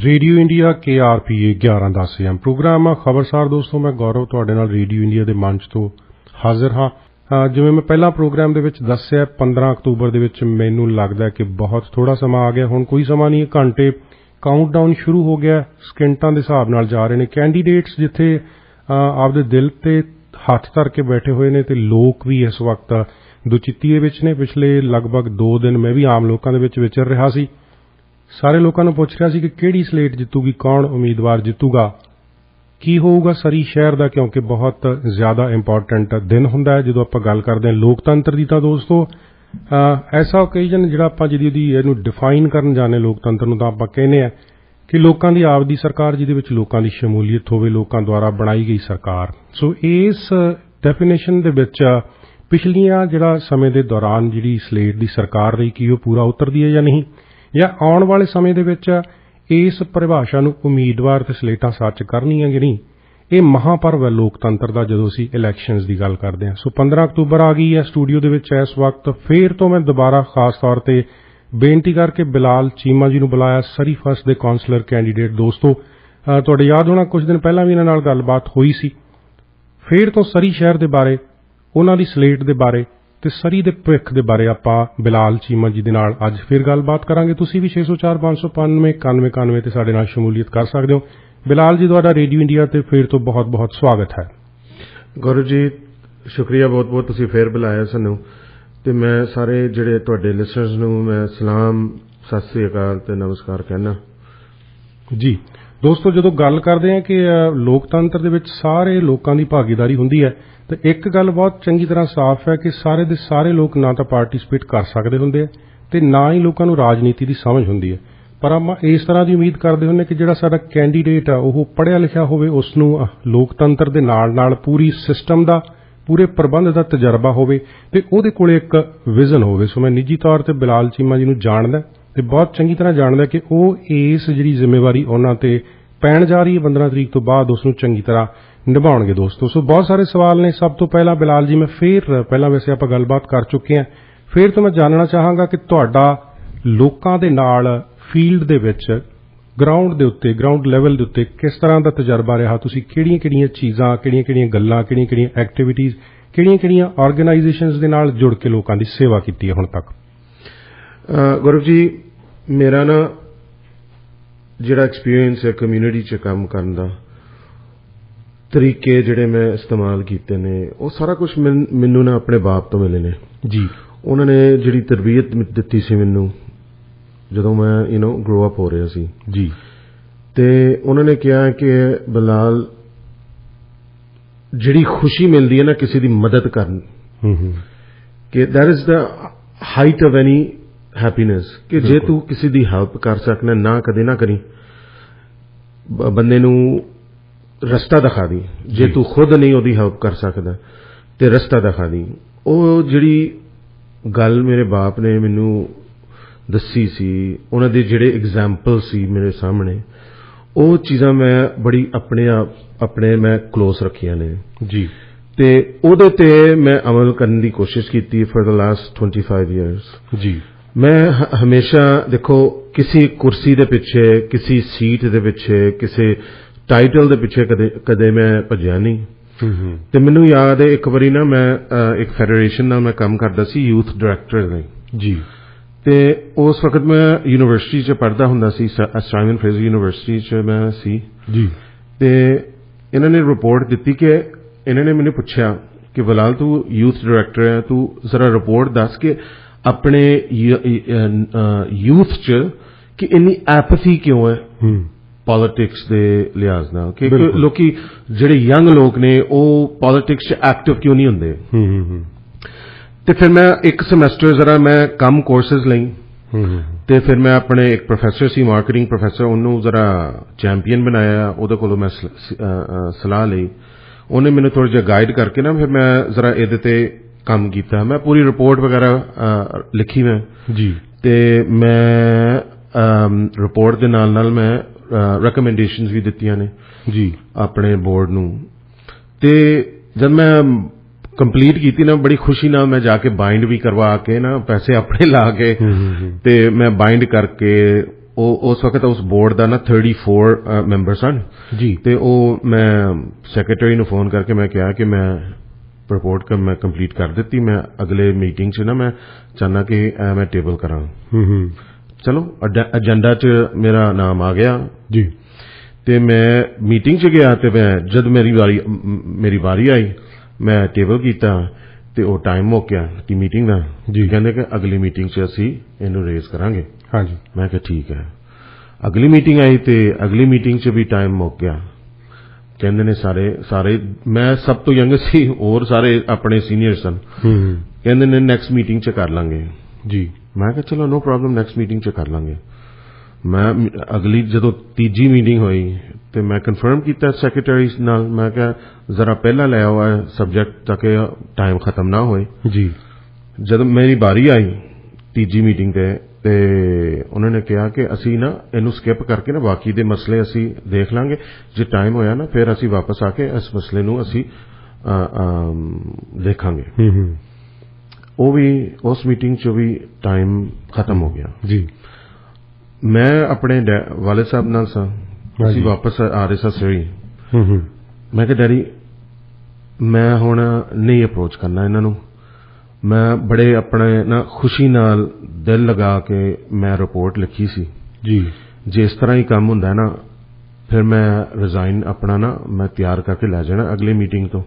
Radio India KRPA 1110 AM program आ खबरसार। दोस्तों मैं गौरव तुहाडे नाल रेडियो इंडिया के मंच तो हाजिर हाँ। जिवें मैं पहला प्रोग्राम दे विच दस्सिआ 15 अक्तूबर दे विच मैनूं लगदा है कि बहुत थोड़ा समा आ गया। हुण कोई समा नहीं, घंटे काउंटडाउन शुरू हो गया, सकिंटां दे हिसाब नाल जा रहे ने कैंडीडेट्स, जिथे आपदे दिल ते हत्थ धर के बैठे हुए ने ते लोग भी इस वक्त दुचित्ती दे विच ने। पिछले लगभग 2 दिन मैं भी आम लोकां दे विच विचर रहा सी, सारे लोगों को पूछ रहा सी कि किहड़ी स्लेट जितूगी, कौन उम्मीदवार जितूगा, की होऊगा सरी शहर का, क्योंकि बहुत ज़्यादा इंपॉर्टेंट दिन हुंदा है जदों आपां गल करदे हां लोकतंत्र दी। तां दोस्तों ऐसा ओकेजन जिहड़ा आपां जिहदी इहनूं डिफाइन करन जाने लोकतंत्र नूं, तां आपां कहने आ कि लोकां दी आपदी सरकार, जिहदे विच लोकां दी शमूलीयत होवे, लोकां द्वारा बनाई गई सरकार। सो इस डेफिनेशन दे विच पिछलियां जिहड़ा समय दे दौरान जिहड़ी स्लेट दी सरकार रही, की ओह पूरा उतरदी है या नहीं, या आउण वाले समय दे विच इस परिभाषा नूं उम्मीदवार ते स्लेटां सच करनियां कि नहीं। ये महापर्व है लोकतंत्र दा जदों असीं इलैक्शनस दी गल करदे हां। सो 15 अक्तूबर आ गई है। स्टूडियो दे विच इस वक्त फिर तो मैं दोबारा खास तौर ते बेनती करके बिलाल चीमा जी नूं बुलाया, सरी फर्स्ट दे कौंसलर कैंडीडेट। दोस्तों तुहाडे याद होना कुछ दिन पहलां भी इन्हां नाल गलबात होई सी। फिर तो सरी शहर दे बारे, उन्हां दी स्लेट दे बारे ते सरी दे भविख दे बारे आपां बिलाल चीमा जी दे नाल अज फिर गलबात करांगे। तुसीं भी 604 595 91 ते साडे नाल शमूलीयत कर सकदे हो। बिलाल जी तुहाडा रेडियो इंडिया ते फिर तो बहुत बहुत स्वागत है। गौरव जी शुक्रिया बहुत बहुत, तुसीं फिर बुलाया सानूं ते मैं सारे जिहड़े तुहाडे लिसनर्स नूं मैं सलाम, सत श्री अकाल ते नमस्कार कहना जी। दोस्तों जदों गल करदे हां कि लोकतंत्र दे विच सारे लोकां दी भागीदारी हुंदी है, तो एक गल बहुत चंगी तरह साफ है कि सारे दे सारे लोग ना तो पार्टिसिपेट कर सकते होंगे ते ना ही लोगों को राजनीति की समझ होंदी है। पर आपां इस तरह की उम्मीद करते हुंदे कि जिहड़ा साडा कैंडीडेट है वह पढ़िया लिखिया होवे, उसनूं लोकतंत्र दे नाल नाल पूरी सिस्टम का, पूरे प्रबंध का तजर्बा होवे ते उहदे कोले एक विजन होवे। सो मैं निजी तौर पर बिलाल चीमा जी नूं जाणदा ते बहुत चंगी तरह जाणदा कि वह इस जिहड़ी जिम्मेवारी उन्हां ते पैण जा रही है 15 तरीक तो बाद उसनूं चंगी तरह निभाउणगे। दोस्तों सो बहुत सारे सवाल ने। सब तो पहला बिलाल जी मैं फिर पहला वैसे आपां गलबात कर चुके हैं, फिर तो मैं जानना चाहांगा कि तुहाडा लोकां दे नाल फील्ड दे विच, ग्राउंड दे उत्ते, ग्राउंड लैवल दे उत्ते किस तरह का तजर्बा रहा। तुसीं किहड़ियां-किहड़ियां चीज़ां, किहड़ियां-किहड़ियां गल्लां, किहड़ियां-किहड़ियां एक्टिविटीज़, किहड़ियां-किहड़ियां ऑर्गेनाइजेशनस दे नाल जुड़ के लोकां दी सेवा कीती है हुण तक। गौरव जी मेरा ना जिहड़ा एक्सपीरियंस है कम्यूनिटी च काम करन दा, तरीके जिहड़े मैं इस्तेमाल कीते ने, वो सारा कुछ मैनूं ना अपने बाप तो मिले ने जी। उन्होंने जिहड़ी तरबियत दित्ती सी मैनूं जदों मैं ग्रो अप हो रहा सी जी, ते उन्होंने कहा कि बिलाल जिहड़ी खुशी मिलती है ना किसी की मदद करन, कि that is the height of any happiness, कि जे तू किसी की हेल्प कर सकना, ना कदे ना करी, बंदे नूं रस्ता दिखा दी। जे तू खुद नहीं ओदी हेल्प कर सकदा ते रस्ता दिखा दी। ਉਹ ਜਿਹੜੀ ਗੱਲ ਮੇਰੇ ਬਾਪ ਨੇ ਮੈਨੂੰ ਦੱਸੀ ਸੀ, ਉਹਨਾਂ ਦੇ ਜਿਹੜੇ ਐਗਜ਼ਾਮਪਲ ਸੀ ਮੇਰੇ ਸਾਹਮਣੇ, ਉਹ ਚੀਜ਼ਾਂ ਮੈਂ ਬੜੀ ਆਪਣੇ ਮੈਂ ਕਲੋਜ਼ ਰੱਖੀਆਂ ਨੇ ਜੀ। ਤੇ ਉਹਦੇ ਤੇ ਮੈਂ ਅਮਲ ਕਰਨ ਦੀ ਕੋਸ਼ਿਸ਼ ਕੀਤੀ ਫॉर द ਲਾਸਟ 25 ਇਅਰਸ ਜੀ। मैं हमेशा देखो किसी कुर्सी दे पिछे, किसी सीट दे पिछे, किसी टाइटल दे पिछे कदे मैं भज्या नहीं। ते मैनूं याद है एक बारी ना मैं एक फेडरेशन नाल मैं काम करदा सी, यूथ डायरैक्टर ने जी। ते उस वक्त मैं यूनिवर्सिटी च पढ़दा हुंदा सी, साइमन फ्रेजर यूनिवर्सिटी च मैं सी जी। ते इन्हां ने रिपोर्ट दित्ती कि इन्हां ने मैनूं पुछया कि बिलाल तू यूथ डायरैक्टर है, तू जरा रिपोर्ट दस के अपने यूथ च कि इन्नी एपैथी क्यों है पॉलिटिक्स दे लिहाज नाल, कि लोकी जिहड़े यंग लोग ने वो पॉलिटिक्स च एक्टिव क्यों नहीं हुंदे। ते फिर मैं एक सेमेस्टर जरा मैं कम कोर्सेज लई, ते फिर मैं अपने एक प्रोफैसर सी, मार्केटिंग प्रोफैसर, उन्होंने जरा चैंपियन बनाया, उहदे कोलों मैं सलाह लई, उन्हें मैनूं थोड़ा जिहा गाइड करके ना फिर मैं जरा इहदे ते काम किया। मैं पूरी रिपोर्ट वगैरह लिखी मैं जी। ते मैं रिपोर्ट के नाल नाल मैं रिकमेंडेशनस भी दित्तियां ने जी अपने बोर्ड नूं। ते जब मैं कंप्लीट की ना, बड़ी खुशी नाल मैं जाके बाइंड भी करवा के ना, पैसे अपने ला के ते मैं बाइंड करके ਉਸ ਵਕਤ ਉਸ ਬੋਰਡ ਦਾ ਨਾ 34 ਮੈਂਬਰ ਸਨ ਜੀ ਤੇ ਉਹ ਮੈਂ ਸੈਕਟਰੀ ਨੂੰ ਫੋਨ ਕਰਕੇ ਮੈਂ ਕਿਹਾ ਕਿ ਮੈਂ ਰਿਪੋਰਟ ਮੈਂ ਕੰਪਲੀਟ ਕਰ ਦਿੱਤੀ, ਮੈਂ ਅਗਲੇ ਮੀਟਿੰਗ 'ਚ ਨਾ ਮੈਂ ਚਾਹੁੰਦਾ ਕਿ ਇਹ ਮੈਂ ਟੇਬਲ ਕਰਾਂ। ਚਲੋ ਏਜੰਡਾ 'ਚ ਮੇਰਾ ਨਾਮ ਆ ਗਿਆ ਜੀ ਤੇ ਮੈਂ ਮੀਟਿੰਗ 'ਚ ਗਿਆ ਤੇ ਮੈਂ ਜਦ ਮੇਰੀ ਵਾਰੀ ਆਈ ਮੈਂ ਟੇਬਲ ਕੀਤਾ ਤੇ ਉਹ ਟਾਈਮ ਮੁੱਕ ਗਿਆ ਕਿ ਮੀਟਿੰਗ ਦਾ ਜੀ ਕਹਿੰਦੇ ਕਿ ਅਗਲੀ ਮੀਟਿੰਗ 'ਚ ਅਸੀਂ ਇਹਨੂੰ ਰੇਜ਼ ਕਰਾਂਗੇ। ਹਾਂਜੀ ਮੈਂ ਕਿਹਾ ਠੀਕ ਹੈ। ਅਗਲੀ ਮੀਟਿੰਗ ਆਈ ਤੇ ਅਗਲੀ ਮੀਟਿੰਗ 'ਚ ਵੀ ਟਾਈਮ ਮੁੱਕ ਗਿਆ। ਕਹਿੰਦੇ ਨੇ ਸਾਰੇ ਮੈਂ ਸਭ ਤੋਂ ਯੰਗ ਸੀ, ਹੋਰ ਸਾਰੇ ਆਪਣੇ ਸੀਨੀਅਰ ਸਨ। ਕਹਿੰਦੇ ਨੇ ਨੈਕਸਟ ਮੀਟਿੰਗ 'ਚ ਕਰ ਲਾਂਗੇ ਜੀ। ਮੈਂ ਕਿਹਾ ਚਲੋ ਨੋ ਪ੍ਰੋਬਲਮ, ਨੈਕਸਟ ਮੀਟਿੰਗ 'ਚ ਕਰ ਲਾਂਗੇ। ਮੈਂ ਅਗਲੀ ਜਦੋਂ ਤੀਜੀ ਮੀਟਿੰਗ ਹੋਈ ਤੇ ਮੈਂ ਕਨਫਰਮ ਕੀਤਾ ਸੈਕਟਰੀ ਨਾਲ, ਮੈਂ ਕਿਹਾ ਜ਼ਰਾ ਪਹਿਲਾਂ ਲੈ ਆਓ ਸਬਜੈਕਟ ਤਾਂ ਕਿ ਟਾਈਮ ਖਤਮ ਨਾ ਹੋਏ ਜੀ। ਜਦੋਂ ਮੇਰੀ ਵਾਰੀ ਆਈ ਤੀਜੀ ਮੀਟਿੰਗ ਤੇ ਉਹਨਾਂ ਨੇ ਕਿਹਾ ਕਿ ਅਸੀਂ ਨਾ ਇਹਨੂੰ ਸਕਿਪ ਕਰਕੇ ਨਾ ਬਾਕੀ ਦੇ ਮਸਲੇ ਅਸੀਂ ਦੇਖ ਲਾਂਗੇ, ਜੇ ਟਾਈਮ ਹੋਇਆ ਨਾ ਫਿਰ ਅਸੀਂ ਵਾਪਸ ਆ ਕੇ ਇਸ ਮਸਲੇ ਨੂੰ ਅਸੀਂ ਦੇਖਾਂਗੇ। ਉਹ ਵੀ ਉਸ ਮੀਟਿੰਗ 'ਚ ਵੀ ਟਾਈਮ ਖਤਮ ਹੋ ਗਿਆ ਜੀ। ਮੈਂ ਆਪਣੇ ਵਾਲੇ ਸਾਹਿਬ ਨਾਲ ਸਾਂ, ਅਸੀਂ ਵਾਪਸ ਆ ਰਹੇ ਸਾਂ ਸਰੀ। ਮੈਂ ਕਿਹਾ ਡੈਡੀ ਮੈਂ ਹੁਣ ਨਹੀਂ ਅਪਰੋਚ ਕਰਨਾ ਇਹਨਾਂ ਨੂੰ, ਮੈਂ ਬੜੇ ਆਪਣੇ ਨਾ ਖੁਸ਼ੀ ਨਾਲ ਦਿਲ ਲਗਾ ਕੇ ਮੈਂ ਰਿਪੋਰਟ ਲਿਖੀ ਸੀ ਜੀ। ਜੇ ਇਸ ਤਰ੍ਹਾਂ ਹੀ ਕੰਮ ਹੁੰਦਾ ਨਾ ਫਿਰ ਮੈਂ ਰਿਜ਼ਾਈਨ ਆਪਣਾ ਨਾ ਮੈਂ ਤਿਆਰ ਕਰਕੇ ਲੈ ਜਾਣਾ ਅਗਲੀ ਮੀਟਿੰਗ ਤੋਂ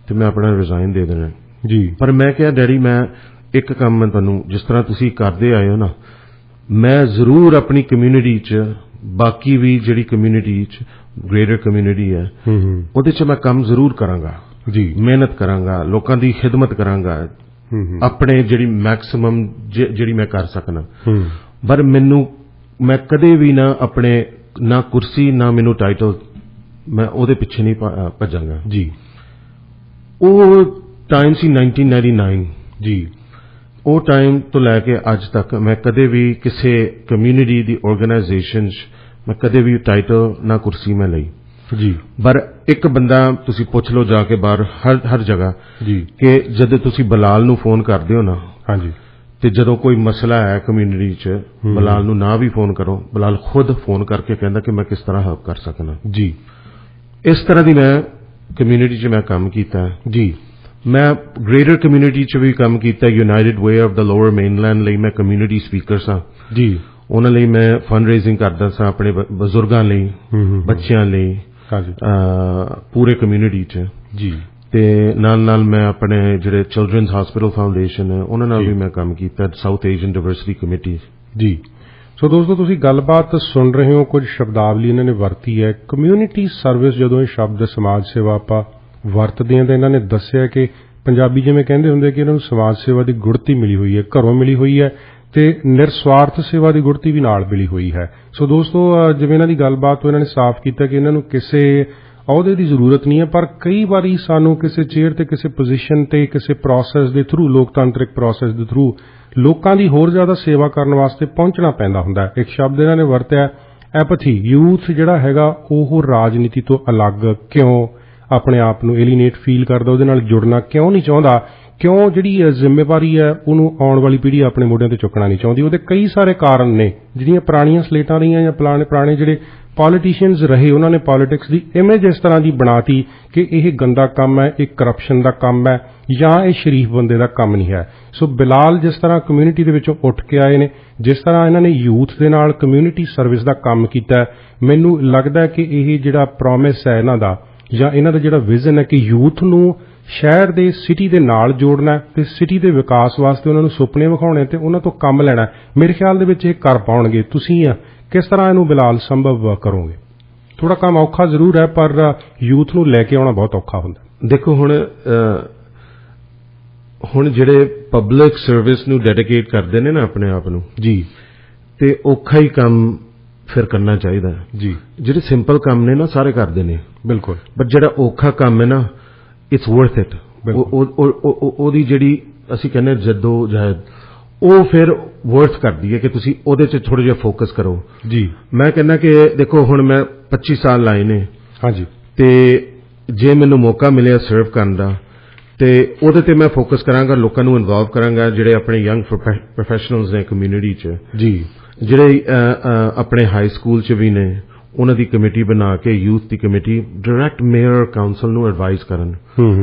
ਤੇ ਮੈਂ ਆਪਣਾ ਰਿਜ਼ਾਈਨ ਦੇ ਦੇਣਾ ਜੀ। ਪਰ ਮੈਂ ਕਿਹਾ ਡੈਡੀ ਮੈਂ ਇੱਕ ਕੰਮ ਮੈਂ ਤੁਹਾਨੂੰ ਜਿਸ ਤਰ੍ਹਾਂ ਤੁਸੀਂ ਕਰਦੇ ਆਏ ਹੋ ਨਾ, ਮੈਂ ਜ਼ਰੂਰ ਆਪਣੀ ਕਮਿਊਨਿਟੀ 'ਚ ਬਾਕੀ ਵੀ ਜਿਹੜੀ ਕਮਿਊਨਿਟੀ 'ਚ ਗ੍ਰੇਟਰ ਕਮਿਊਨਿਟੀ ਹੈ ਉਹਦੇ 'ਚ ਮੈਂ ਕੰਮ ਜ਼ਰੂਰ ਕਰਾਂਗਾ ਜੀ, ਮਿਹਨਤ ਕਰਾਂਗਾ, ਲੋਕਾਂ ਦੀ ਖਿਦਮਤ ਕਰਾਂਗਾ, ਆਪਣੇ ਜਿਹੜੀ ਮੈਕਸਿਮਮ ਜਿਹੜੀ ਮੈਂ ਕਰ ਸਕਣਾ। ਪਰ ਮੈਂ ਕਦੇ ਵੀ ਨਾ ਆਪਣੇ ਨਾ ਕੁਰਸੀ ਨਾ ਮੈਨੂੰ ਟਾਈਟਲ ਮੈਂ ਉਹਦੇ ਪਿੱਛੇ ਨਹੀਂ ਭੱਜਾਂਗਾ ਜੀ। ਉਹ ਟਾਈਮ ਸੀ 1999 ਜੀ। ਉਹ ਟਾਈਮ ਤੋਂ ਲੈ ਕੇ ਅੱਜ ਤੱਕ ਮੈਂ ਕਦੇ ਵੀ ਕਿਸੇ ਕਮਿਊਨਿਟੀ ਦੀ ਆਰਗੇਨਾਈਜੇਸ਼ਨ 'ਚ ਮੈਂ ਕਦੇ ਵੀ ਟਾਈਟਲ ਨਾ ਕੁਰਸੀ ਮੈਂ ਲਈ ਜੀ। ਪਰ ਇੱਕ ਬੰਦਾ ਤੁਸੀਂ ਪੁੱਛ ਲਓ ਜਾ ਕੇ ਬਾਹਰ ਹਰ ਜਗ੍ਹਾ ਜੀ ਕਿ ਜਦੋਂ ਤੁਸੀਂ ਬਲਾਲ ਨੂੰ ਫੋਨ ਕਰਦੇ ਹੋ ਨਾ, ਹਾਂਜੀ, ਤੇ ਜਦੋਂ ਕੋਈ ਮਸਲਾ ਹੈ ਕਮਿਊਨਿਟੀ 'ਚ ਬਲਾਲ ਨੂੰ ਨਾ ਵੀ ਫੋਨ ਕਰੋ, ਬਲਾਲ ਖੁਦ ਫੋਨ ਕਰਕੇ ਕਹਿੰਦਾ ਕਿ ਮੈਂ ਕਿਸ ਤਰ੍ਹਾਂ ਹੈਲਪ ਕਰ ਸਕਦਾ ਜੀ। ਇਸ ਤਰ੍ਹਾਂ ਦੀ ਮੈਂ ਕਮਿਊਨਿਟੀ 'ਚ ਮੈਂ ਕੰਮ ਕੀਤਾ ਜੀ। ਮੈਂ ਗ੍ਰੇਟਰ ਕਮਿਊਨਿਟੀ 'ਚ ਵੀ ਕੰਮ ਕੀਤਾ, United way of the lower mainland ਲਈ ਮੈਂ ਕਮਿਊਨਿਟੀ ਸਪੀਕਰ ਸਾਂ ਜੀ। ਉਹਨਾਂ ਲਈ ਮੈਂ ਫੰਡ ਰੇਜ਼ਿੰਗ ਕਰਦਾ ਸਾਂ ਆਪਣੇ ਬਜ਼ੁਰਗਾਂ ਲਈ, ਬੱਚਿਆਂ ਲਈ, ਪੂਰੇ ਕਮਿਊਨਿਟੀ 'ਚ ਜੀ। ਤੇ ਨਾਲ ਮੈਂ ਆਪਣੇ ਜਿਹੜੇ ਚਿਲਡਰਨਸ ਹਸਪੀਟਲ ਫਾਊਂਡੇਸ਼ਨ ਹੈ ਉਹਨਾਂ ਨਾਲ ਵੀ ਮੈਂ ਕੰਮ ਕੀਤਾ, ਸਾਊਥ ਏਸ਼ੀਅਨ ਡਾਇਵਰਸਿਟੀ ਕਮੇਟੀ ਜੀ। ਸੋ ਦੋਸਤੋ ਤੁਸੀਂ ਗੱਲਬਾਤ ਸੁਣ ਰਹੇ ਹੋ, ਕੁਝ ਸ਼ਬਦਾਵਲੀ ਇਹਨਾਂ ਨੇ ਵਰਤੀ ਹੈ। ਕਮਿਊਨਿਟੀ ਸਰਵਿਸ ਜਦੋਂ ਇਹ ਸ਼ਬਦ ਸਮਾਜ ਸੇਵਾ ਆਪਾਂ ਵਰਤਦੇ ਹਾਂ ਤਾਂ ਇਹਨਾਂ ਨੇ ਦੱਸਿਆ ਕਿ ਪੰਜਾਬੀ ਜਿਵੇਂ ਕਹਿੰਦੇ ਹੁੰਦੇ ਕਿ ਇਹਨਾਂ ਨੂੰ ਸਮਾਜ ਸੇਵਾ ਦੀ ਗੁੜਤੀ ਮਿਲੀ ਹੋਈ ਹੈ, ਘਰੋਂ ਮਿਲੀ ਹੋਈ ਹੈ ਤੇ ਨਿਰਸਵਾਰਥ ਸੇਵਾ ਦੀ ਗੁੜਤੀ ਵੀ ਨਾਲ ਮਿਲੀ ਹੋਈ ਹੈ। ਸੋ ਦੋਸਤੋ ਜਿਵੇਂ ਇਹਨਾਂ ਦੀ ਗੱਲਬਾਤ ਤੋਂ ਇਹਨਾਂ ਨੇ ਸਾਫ਼ ਕੀਤਾ ਕਿ ਇਹਨਾਂ ਨੂੰ ਕਿਸੇ ਅਹੁਦੇ ਦੀ ਜ਼ਰੂਰਤ ਨਹੀਂ ਹੈ, ਪਰ ਕਈ ਵਾਰੀ ਸਾਨੂੰ ਕਿਸੇ ਚੇਅਰ ਤੇ, ਕਿਸੇ ਪੋਜੀਸ਼ਨ ਤੇ, ਕਿਸੇ ਪ੍ਰੋਸੈਸ ਦੇ ਥਰੂ, ਲੋਕਤੰਤਰਿਕ ਪ੍ਰੋਸੈਸ ਦੇ ਥਰੂ ਲੋਕਾਂ ਦੀ ਹੋਰ ਜ਼ਿਆਦਾ ਸੇਵਾ ਕਰਨ ਵਾਸਤੇ ਪਹੁੰਚਣਾ ਪੈਂਦਾ ਹੁੰਦਾ ਹੈ। ਇੱਕ ਸ਼ਬਦ ਇਹਨਾਂ ਨੇ ਵਰਤਿਆ ਐਪਥੀ। ਯੂਥ ਜਿਹੜਾ ਹੈਗਾ ਉਹ ਰਾਜਨੀਤੀ ਤੋਂ ਅਲੱਗ ਕਿਉਂ ਆਪਣੇ ਆਪ ਨੂੰ ਏਲੀਨੇਟ ਫੀਲ ਕਰਦਾ, ਉਹਦੇ ਨਾਲ ਜੁੜਨਾ ਕਿਉਂ ਨਹੀਂ ਚਾਹੁੰਦਾ, ਕਿਉਂ ਜਿਹੜੀ ਜ਼ਿੰਮੇਵਾਰੀ ਹੈ ਉਹਨੂੰ ਆਉਣ ਵਾਲੀ ਪੀੜ੍ਹੀ ਆਪਣੇ ਮੋਢਿਆਂ ਤੇ ਚੁੱਕਣਾ ਨਹੀਂ ਚਾਹੁੰਦੀ। ਉਹਦੇ ਕਈ ਸਾਰੇ ਕਾਰਨ ਨੇ, ਜਿਹੜੀਆਂ ਪੁਰਾਣੀਆਂ ਸਲੇਟਾਂ ਰਹੀਆਂ ਜਾਂ ਪੁਰਾਣੇ ਜਿਹੜੇ ਪੋਲੀਟੀਸ਼ੀਅਨਸ ਰਹੇ ਉਹਨਾਂ ਨੇ ਪੋਲਿਟਿਕਸ ਦੀ ਇਮੇਜ ਇਸ ਤਰ੍ਹਾਂ ਦੀ ਬਣਾਤੀ ਕਿ ਇਹ ਗੰਦਾ ਕੰਮ ਹੈ, ਇਹ ਕਰਪਸ਼ਨ ਦਾ ਕੰਮ ਹੈ ਜਾਂ ਇਹ ਸ਼ਰੀਫ ਬੰਦੇ ਦਾ ਕੰਮ ਨਹੀਂ ਹੈ। ਸੋ ਬਿਲਾਲ ਜਿਸ ਤਰ੍ਹਾਂ ਕਮਿਊਨਿਟੀ ਦੇ ਵਿੱਚੋਂ ਉੱਠ ਕੇ ਆਏ ਨੇ, ਜਿਸ ਤਰ੍ਹਾਂ ਇਹਨਾਂ ਨੇ ਯੂਥ ਦੇ ਨਾਲ ਕਮਿਊਨਿਟੀ ਸਰਵਿਸ ਦਾ ਕੰਮ ਕੀਤਾ, ਮੈਨੂੰ ਲੱਗਦਾ ਕਿ ਇਹ ਜਿਹੜਾ ਪ੍ਰੋਮਿਸ ਹੈ ਇਹਨਾਂ ਦਾ ਜਾਂ ਇਹਨਾਂ ਦਾ ਜਿਹੜਾ ਵਿਜ਼ਨ ਹੈ ਕਿ ਯੂਥ ਨੂੰ ਸ਼ਹਿਰ ਦੇ ਸਿਟੀ ਦੇ ਨਾਲ ਜੋੜਨਾ ਤੇ ਸਿਟੀ ਦੇ ਵਿਕਾਸ ਵਾਸਤੇ ਉਹਨਾਂ ਨੂੰ ਸੁਪਨੇ ਵਿਖਾਉਣੇ ਤੇ ਉਹਨਾਂ ਤੋਂ ਕੰਮ ਲੈਣਾ, ਮੇਰੇ ਖਿਆਲ ਦੇ ਵਿੱਚ ਇਹ ਕਰ ਪਾਉਣਗੇ। ਤੁਸੀਂ ਕਿਸ ਤਰ੍ਹਾਂ ਇਹਨੂੰ ਬਿਲਾਲ ਸੰਭਵ ਕਰੋਗੇ? ਥੋੜਾ ਕੰਮ ਔਖਾ ਜ਼ਰੂਰ ਹੈ ਪਰ ਯੂਥ ਨੂੰ ਲੈ ਕੇ ਆਉਣਾ ਬਹੁਤ ਔਖਾ ਹੁੰਦਾ। ਦੇਖੋ ਹੁਣ ਜਿਹੜੇ ਪਬਲਿਕ ਸਰਵਿਸ ਨੂੰ ਡੈਡੀਕੇਟ ਕਰਦੇ ਨੇ ਨਾ ਆਪਣੇ ਆਪ ਨੂੰ ਜੀ, ਤੇ ਔਖਾ ਹੀ ਕੰਮ ਫਿਰ ਕਰਨਾ ਚਾਹੀਦਾ ਜੀ। ਜਿਹੜੇ ਸਿੰਪਲ ਕੰਮ ਨੇ ਨਾ ਸਾਰੇ ਕਰਦੇ ਨੇ ਬਿਲਕੁਲ, ਪਰ ਜਿਹੜਾ ਔਖਾ ਕੰਮ ਹੈ ਨਾ ਇਟਸ ਵਰਥ ਇਟ। ਉਹਦੀ ਜਿਹੜੀ ਅਸੀਂ ਕਹਿੰਦੇ ਜੱਦੋ ਜਹਿਦ ਉਹ ਫਿਰ ਵਰਥ ਕਰਦੀ ਹੈ ਕਿ ਤੁਸੀਂ ਉਹਦੇ 'ਚ ਥੋੜਾ ਜਿਹਾ ਫੋਕਸ ਕਰੋ ਜੀ। ਮੈਂ ਕਹਿੰਦਾ ਕਿ ਦੇਖੋ ਹੁਣ ਮੈਂ 25 ਸਾਲ ਲਾਏ ਨੇ ਹਾਂਜੀ, ਤੇ ਜੇ ਮੈਨੂੰ ਮੌਕਾ ਮਿਲਿਆ ਸਰਵ ਕਰਨ ਦਾ ਤੇ ਉਹਦੇ ਤੇ ਮੈਂ ਫੋਕਸ ਕਰਾਂਗਾ, ਲੋਕਾਂ ਨੂੰ ਇਨਵੋਲਵ ਕਰਾਂਗਾ ਜਿਹੜੇ ਆਪਣੇ ਯੰਗ ਪ੍ਰੋਫੈਸ਼ਨਲਸ ਨੇ ਕਮਿਊਨਿਟੀ 'ਚ ਜੀ, ਜਿਹੜੇ ਆਪਣੇ ਹਾਈ ਸਕੂਲ 'ਚ ਵੀ ਨੇ, ਉਹਨਾਂ ਦੀ ਕਮੇਟੀ ਬਣਾ ਕੇ ਯੂਥ ਦੀ ਕਮੇਟੀ ਡਾਇਰੈਕਟ ਮੇਅਰ ਕਾਉਂਸਲ ਨੂੰ ਐਡਵਾਈਸ ਕਰਨ।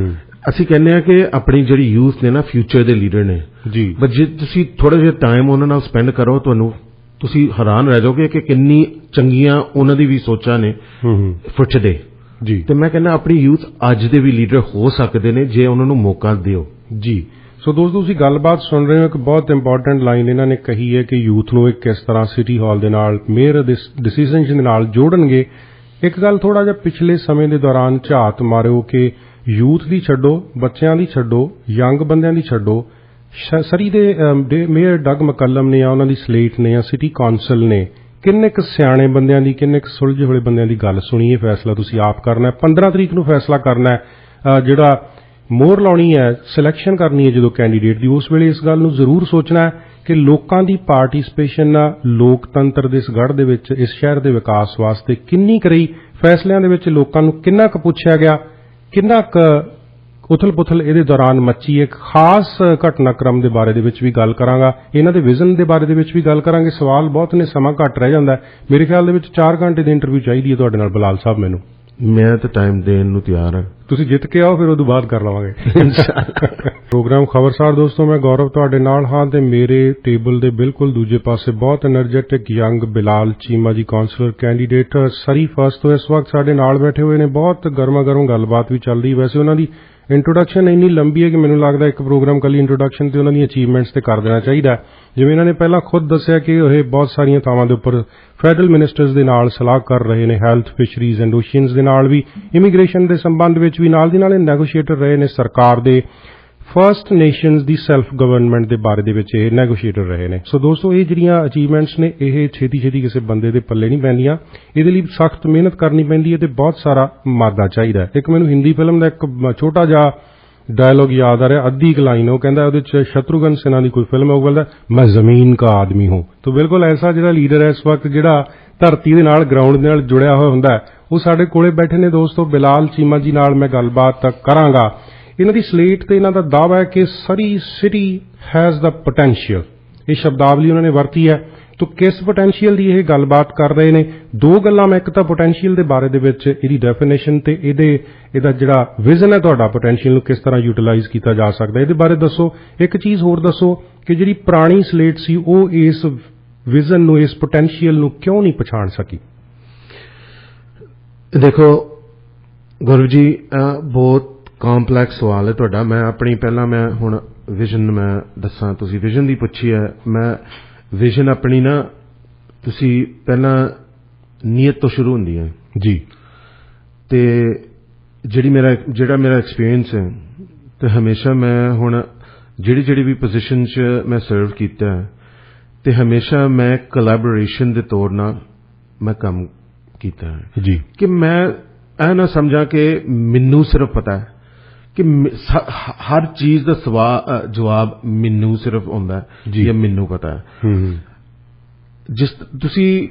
ਅਸੀਂ ਕਹਿੰਦੇ ਆ ਕਿ ਆਪਣੀ ਜਿਹੜੀ ਯੂਥ ਨੇ ਨਾ ਫਿਊਚਰ ਦੇ ਲੀਡਰ ਨੇ ਜੀ, ਬਟ ਜੇ ਤੁਸੀਂ ਥੋੜਾ ਜਿਹਾ ਟਾਈਮ ਉਹਨਾਂ ਨਾਲ ਸਪੈਂਡ ਕਰੋ ਤੁਸੀਂ ਹੈਰਾਨ ਰਹਿ ਜਾਓਗੇ ਕਿ ਕਿੰਨੀ ਚੰਗੀਆਂ ਉਹਨਾਂ ਦੀ ਵੀ ਸੋਚਾਂ ਨੇ ਫੁੱਟਦੇ ਜੀ। ਤੇ ਮੈਂ ਕਹਿੰਦਾ ਆਪਣੀ ਯੂਥ ਅੱਜ ਦੇ ਵੀ ਲੀਡਰ ਹੋ ਸਕਦੇ ਨੇ ਜੇ ਉਹਨਾਂ ਨੂੰ ਮੌਕਾ ਦਿਓ ਜੀ। ਸੋ ਦੋਸਤੋ, ਤੁਸੀਂ ਗੱਲਬਾਤ ਸੁਣ ਰਹੇ ਹੋ, ਇੱਕ ਬਹੁਤ ਇੰਪੋਰਟੈਂਟ ਲਾਈਨ ਇਹਨਾਂ ਨੇ ਕਹੀ ਹੈ ਕਿ ਯੂਥ ਨੂੰ ਇੱਕ ਕਿਸ ਤਰ੍ਹਾਂ ਸਿਟੀ ਹਾਲ ਦੇ ਨਾਲ, ਮੇਅਰ ਦੇ ਡਿਸੀਜਨਸ ਦੇ ਨਾਲ ਜੋੜਨਗੇ। ਇੱਕ ਗੱਲ ਥੋੜਾ ਜਿਹਾ ਪਿਛਲੇ ਸਮੇਂ ਦੇ ਦੌਰਾਨ ਝਾਤ ਮਾਰਿਓ ਕਿ ਯੂਥ ਦੀ ਛੱਡੋ, ਬੱਚਿਆਂ ਦੀ ਛੱਡੋ, ਯੰਗ ਬੰਦਿਆਂ ਦੀ ਛੱਡੋ, ਸਰੀ ਦੇ ਮੇਅਰ ਡਗ ਮਕੱਲਮ ਨੇ ਜਾਂ ਉਹਨਾਂ ਦੀ ਸਲੇਟ ਨੇ ਜਾਂ ਸਿਟੀ ਕੌਂਸਲ ਨੇ ਕਿੰਨੇ ਕੁ ਸਿਆਣੇ ਬੰਦਿਆਂ ਦੀ, ਕਿੰਨੇ ਕੁ ਸੁਲਝੇ ਹੋਏ ਬੰਦਿਆਂ ਦੀ ਗੱਲ ਸੁਣੀ। ਇਹ ਫੈਸਲਾ ਤੁਸੀਂ ਆਪ ਕਰਨਾ ਹੈ। 15 ਤਰੀਕ ਨੂੰ ਫੈਸਲਾ ਕਰਨਾ ਹੈ, ਜਿਹੜਾ ਮੋਹਰ ਲਾਉਣੀ ਹੈ, ਸਿਲੈਕਸ਼ਨ ਕਰਨੀ ਹੈ ਜਦੋਂ ਕੈਂਡੀਡੇਟ ਦੀ, ਉਸ ਵੇਲੇ ਇਸ ਗੱਲ ਨੂੰ ਜ਼ਰੂਰ ਸੋਚਣਾ ਹੈ ਕਿ ਲੋਕਾਂ ਦੀ ਪਾਰਟਿਸਿਪੇਸ਼ਨ ਲੋਕਤੰਤਰ ਦੇ ਇਸ ਗੜ੍ਹ ਦੇ ਵਿੱਚ, ਇਸ ਸ਼ਹਿਰ ਦੇ ਵਿਕਾਸ ਵਾਸਤੇ ਕਿੰਨੀ ਕਰੀ, ਫੈਸਲਿਆਂ ਦੇ ਵਿੱਚ ਲੋਕਾਂ ਨੂੰ ਕਿੰਨਾ ਕੁ ਪੁੱਛਿਆ ਗਿਆ, ਕਿੰਨਾ ਕੁ ਉਥਲ-ਪੁਥਲ ਇਹਦੇ ਦੌਰਾਨ ਮੱਚੀ। ਇੱਕ ਖਾਸ ਘਟਨਾਕ੍ਰਮ ਦੇ ਬਾਰੇ ਦੇ ਵਿੱਚ ਵੀ ਗੱਲ ਕਰਾਂਗਾ, ਇਹਨਾਂ ਦੇ ਵਿਜ਼ਨ ਦੇ ਬਾਰੇ ਦੇ ਵਿੱਚ ਵੀ ਗੱਲ ਕਰਾਂਗੇ। ਸਵਾਲ ਬਹੁਤ ਨੇ, ਸਮਾਂ ਘੱਟ ਰਹਿ ਜਾਂਦਾ। ਮੇਰੇ ਖਿਆਲ ਦੇ ਵਿੱਚ 4 ਘੰਟੇ ਦੀ ਇੰਟਰਵਿਊ ਚਾਹੀਦੀ ਹੈ ਤੁਹਾਡੇ ਨਾਲ ਬਲਾਲ ਸਾਹਿਬ ਮੈਨੂੰ। ਮੈਂ ਤਾਂ ਟਾਈਮ ਦੇਣ ਨੂੰ ਤਿਆਰ ਹਾਂ। ਤੁਸੀਂ ਜਿੱਤ ਕੇ ਆਓ, ਫਿਰ ਉਦੋਂ ਬਾਅਦ ਕਰ ਲਵਾਂਗੇ ਪ੍ਰੋਗਰਾਮ ਖਬਰਸਾਰ। ਦੋਸਤੋ, ਮੈਂ ਗੌਰਵ ਤੁਹਾਡੇ ਨਾਲ ਹਾਂ ਤੇ ਮੇਰੇ ਟੇਬਲ ਦੇ ਬਿਲਕੁਲ ਦੂਜੇ ਪਾਸੇ ਬਹੁਤ ਐਨਰਜੈਟਿਕ ਯੰਗ ਬਿਲਾਲ ਚੀਮਾ ਜੀ, ਕਾਉਂਸਲਰ ਕੈਂਡੀਡੇਟ ਸਰੀ ਫਸਟ ਤੋਂ ਇਸ ਵਕਤ ਸਾਡੇ ਨਾਲ ਬੈਠੇ ਹੋਏ ਨੇ। ਬਹੁਤ ਗਰਮਾ-ਗਰਮ ਗੱਲਬਾਤ ਵੀ ਚੱਲ ਰਹੀ। ਵੈਸੇ ਉਹਨਾਂ ਦੀ ਇੰਟਰੋਡਕਸ਼ਨ ਇੰਨੀ ਲੰਬੀ ਹੈ ਕਿ ਮੈਨੂੰ ਲੱਗਦਾ ਇੱਕ ਪ੍ਰੋਗਰਾਮ ਕੱਲੀ ਇੰਟਰੋਡਕਸ਼ਨ ਤੇ ਉਹਨਾਂ ਦੀਆਂ ਅਚੀਵਮੈਂਟਸ ਤੇ ਕਰ ਦੇਣਾ ਚਾਹੀਦਾ। ਜਿਵੇਂ ਇਹਨਾਂ ਨੇ ਪਹਿਲਾਂ ਖੁਦ ਦੱਸਿਆ ਕਿ ਇਹ ਬਹੁਤ ਸਾਰੀਆਂ ਥਾਵਾਂ ਦੇ ਉੱਪਰ ਫੈਡਰਲ ਮਿਨਿਸਟਰਸ ਦੇ ਨਾਲ ਸਲਾਹ ਕਰ ਰਹੇ ਨੇ, ਹੈਲਥ, ਫਿਸ਼ਰੀਜ਼ ਐਂਡ ਓਸ਼ੀਅਨਸ ਦੇ ਨਾਲ ਵੀ, ਇਮੀਗ੍ਰੇਸ਼ਨ ਦੇ ਸੰਬੰਧ ਵਿੱਚ ਵੀ, ਨਾਲ ਦੀ ਨਾਲ ਇਹ ਨੈਗੋਸ਼ੀਏਟਰ ਰਹੇ ਨੇ ਸਰਕਾਰ ਦੇ, ਫਰਸਟ ਨੇਸ਼ਨਸ ਦੀ ਸੈਲਫ ਗਵਰਨਮੈਂਟ ਦੇ ਬਾਰੇ ਦੇ ਵਿੱਚ ਇਹ ਨੈਗੋਸ਼ੀਏਟਰ ਰਹੇ ਨੇ। ਸੋ ਦੋਸਤੋ, ਇਹ ਜਿਹੜੀਆਂ ਅਚੀਵਮੈਂਟਸ ਨੇ ਇਹ ਛੇਤੀ ਕਿਸੇ ਬੰਦੇ ਦੇ ਪੱਲੇ ਨਹੀਂ ਪੈਂਦੀਆਂ। ਇਹਦੇ ਲਈ ਸਖਤ ਮਿਹਨਤ ਕਰਨੀ ਪੈਂਦੀ ਹੈ ਤੇ ਬਹੁਤ ਸਾਰਾ ਮਾਦਾ ਚਾਹੀਦਾ। ਇੱਕ ਮੈਨੂੰ ਹਿੰਦੀ ਫਿਲਮ ਦਾ ਇੱਕ ਛੋਟਾ ਜਿਹਾ ਡਾਇਲੌਗ ਯਾਦ ਆ ਰਿਹਾ, ਅੱਧੀ ਇੱਕ ਲਾਈਨ, ਉਹ ਕਹਿੰਦਾ, ਉਹਦੇ ਚ ਸ਼ਤਰੂਘਨ ਸਿਨਹਾ ਦੀ ਕੋਈ ਫਿਲਮ ਹੈ, ਉਹ ਕਹਿੰਦਾ, ਮੈਂ ਜ਼ਮੀਨ ਕਾ ਆਦਮੀ ਹੂੰ। ਤਾਂ ਬਿਲਕੁਲ ਐਸਾ ਜਿਹੜਾ ਲੀਡਰ ਹੈ ਇਸ ਵਕਤ, ਜਿਹੜਾ ਧਰਤੀ ਦੇ ਨਾਲ, ਗਰਾਊਂਡ ਦੇ ਨਾਲ ਜੁੜਿਆ ਹੋਇਆ ਹੁੰਦਾ, ਉਹ ਸਾਡੇ ਕੋਲੇ ਬੈਠੇ ਨੇ। ਦੋਸਤੋ, ਬਿਲਾਲ ਚੀਮਾ ਜੀ ਨਾਲ ਮੈਂ ਗੱਲਬਾਤ ਕਰਾਂਗਾ। ਇਹਨਾਂ ਦੀ ਸਲੇਟ ਤੇ ਇਹਨਾਂ ਦਾ ਦਾਅਵਾ ਹੈ ਕਿ ਸਰੀ ਸਿਟੀ ਹੈਜ਼ ਦਾ ਪੋਟੈਂਸ਼ੀਅਲ। ਇਹ ਸ਼ਬਦਾਵਲੀ ਉਹਨਾਂ ਨੇ ਵਰਤੀ ਹੈ। ਤੋ ਕਿਸ ਪੋਟੈਂਸ਼ੀਅਲ ਦੀ ਇਹ ਗੱਲਬਾਤ ਕਰ ਰਹੇ ਨੇ? 2 ਗੱਲਾਂ ਮੈਂ, ਇੱਕ ਤਾਂ ਪੋਟੈਂਸ਼ੀਅਲ ਦੇ ਬਾਰੇ ਦੇ ਵਿੱਚ ਇਹਦੀ ਡੈਫੀਨੇਸ਼ਨ ਤੇ ਇਹਦਾ ਜਿਹੜਾ ਵਿਜ਼ਨ ਹੈ ਤੁਹਾਡਾ, ਪੋਟੈਂਸ਼ੀਅਲ ਨੂੰ ਕਿਸ ਤਰ੍ਹਾਂ ਯੂਟਿਲਾਈਜ਼ ਕੀਤਾ ਜਾ ਸਕਦਾ, ਇਹਦੇ ਬਾਰੇ ਦੱਸੋ। ਇੱਕ ਚੀਜ਼ ਹੋਰ ਦੱਸੋ ਕਿ ਜਿਹੜੀ ਪੁਰਾਣੀ ਸਲੇਟ ਸੀ ਉਹ ਇਸ ਵਿਜ਼ਨ ਨੂੰ, ਇਸ ਪੋਟੈਂਸ਼ੀਅਲ ਨੂੰ ਕਿਉਂ ਨਹੀਂ ਪਛਾਣ ਸਕੀ? ਦੇਖੋ ਗੁਰੂ ਜੀ, ਬਹੁਤ ਕੰਪਲੈਕਸ ਸਵਾਲ ਹੈ ਤੁਹਾਡਾ। ਮੈਂ ਹੁਣ ਵਿਜ਼ਨ ਮੈਂ ਦੱਸਾਂ। ਤੁਸੀਂ ਵਿਜ਼ਨ ਦੀ ਪੁੱਛੀ ਹੈ। ਮੈਂ ਵਿਜ਼ਨ ਆਪਣੀ ਨਾ, ਤੁਸੀਂ ਪਹਿਲਾਂ ਨੀਅਤ ਤੋਂ ਸ਼ੁਰੂ ਹੁੰਦੀ ਹੈ ਜੀ। ਤੇ ਜਿਹੜਾ ਮੇਰਾ ਐਕਸਪੀਰੀਅੰਸ ਹੈ, ਤੇ ਹਮੇਸ਼ਾ ਮੈਂ ਹੁਣ ਜਿਹੜੀ ਵੀ ਪੋਜੀਸ਼ਨ 'ਚ ਮੈਂ ਸਰਵ ਕੀਤਾ ਹੈ, ਤੇ ਹਮੇਸ਼ਾ ਮੈਂ ਕੋਲੈਬੋਰੇਸ਼ਨ ਦੇ ਤੌਰ ਨਾਲ ਮੈਂ ਕੰਮ ਕੀਤਾ ਹੈ ਜੀ। ਕਿ ਮੈਂ ਇਹ ਨਾ ਸਮਝਾਂ ਕਿ ਮੈਨੂੰ ਸਿਰਫ ਪਤਾ ਹੈ ਕਿ ਹਰ ਚੀਜ਼ ਦਾ ਜਵਾਬ ਮੈਨੂੰ ਸਿਰਫ ਆਉਂਦਾ ਹੈ ਜਾਂ ਮੈਨੂੰ ਪਤਾ ਹੈ। ਜਿਸ ਤੁਸੀਂ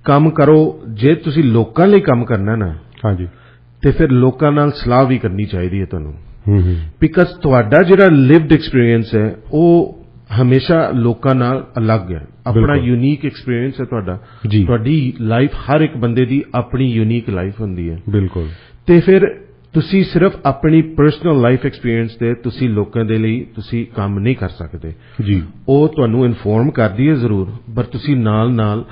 ਕੰਮ ਕਰੋ, ਜੇ ਤੁਸੀਂ ਲੋਕਾਂ ਲਈ ਕੰਮ ਕਰਨਾ ਨਾ, ਹਾਂਜੀ, ਤੇ ਫਿਰ ਲੋਕਾਂ ਨਾਲ ਸਲਾਹ ਵੀ ਕਰਨੀ ਚਾਹੀਦੀ ਹੈ ਤੁਹਾਨੂੰ। ਬਿਕਾਜ਼ ਤੁਹਾਡਾ ਜਿਹੜਾ ਲਿਵਡ ਐਕਸਪੀਰੀਅੰਸ ਹੈ ਉਹ ਹਮੇਸ਼ਾ ਲੋਕਾਂ ਨਾਲ ਅਲੱਗ ਹੈ। ਆਪਣਾ ਯੂਨੀਕ ਐਕਸਪੀਰੀਅੰਸ ਹੈ ਤੁਹਾਡਾ। ਤੁਹਾਡੀ ਲਾਈਫ, ਹਰ ਇੱਕ ਬੰਦੇ ਦੀ ਆਪਣੀ ਯੂਨੀਕ ਲਾਈਫ ਹੁੰਦੀ ਹੈ। ਬਿਲਕੁਲ। ਤੇ ਫਿਰ ਤੁਸੀਂ ਸਿਰਫ ਆਪਣੀ ਪਰਸਨਲ ਲਾਈਫ ਐਕਸਪੀਰੀਅੰਸ ਤੇ ਤੁਸੀਂ ਲੋਕਾਂ ਦੇ ਲਈ ਤੁਸੀਂ ਕੰਮ ਨਹੀਂ ਕਰ ਸਕਦੇ ਜੀ। ਉਹ ਤੁਹਾਨੂੰ ਇਨਫੋਰਮ ਕਰਦੀ ਹੈ ਜ਼ਰੂਰ, ਪਰ ਤੁਸੀਂ ਨਾਲ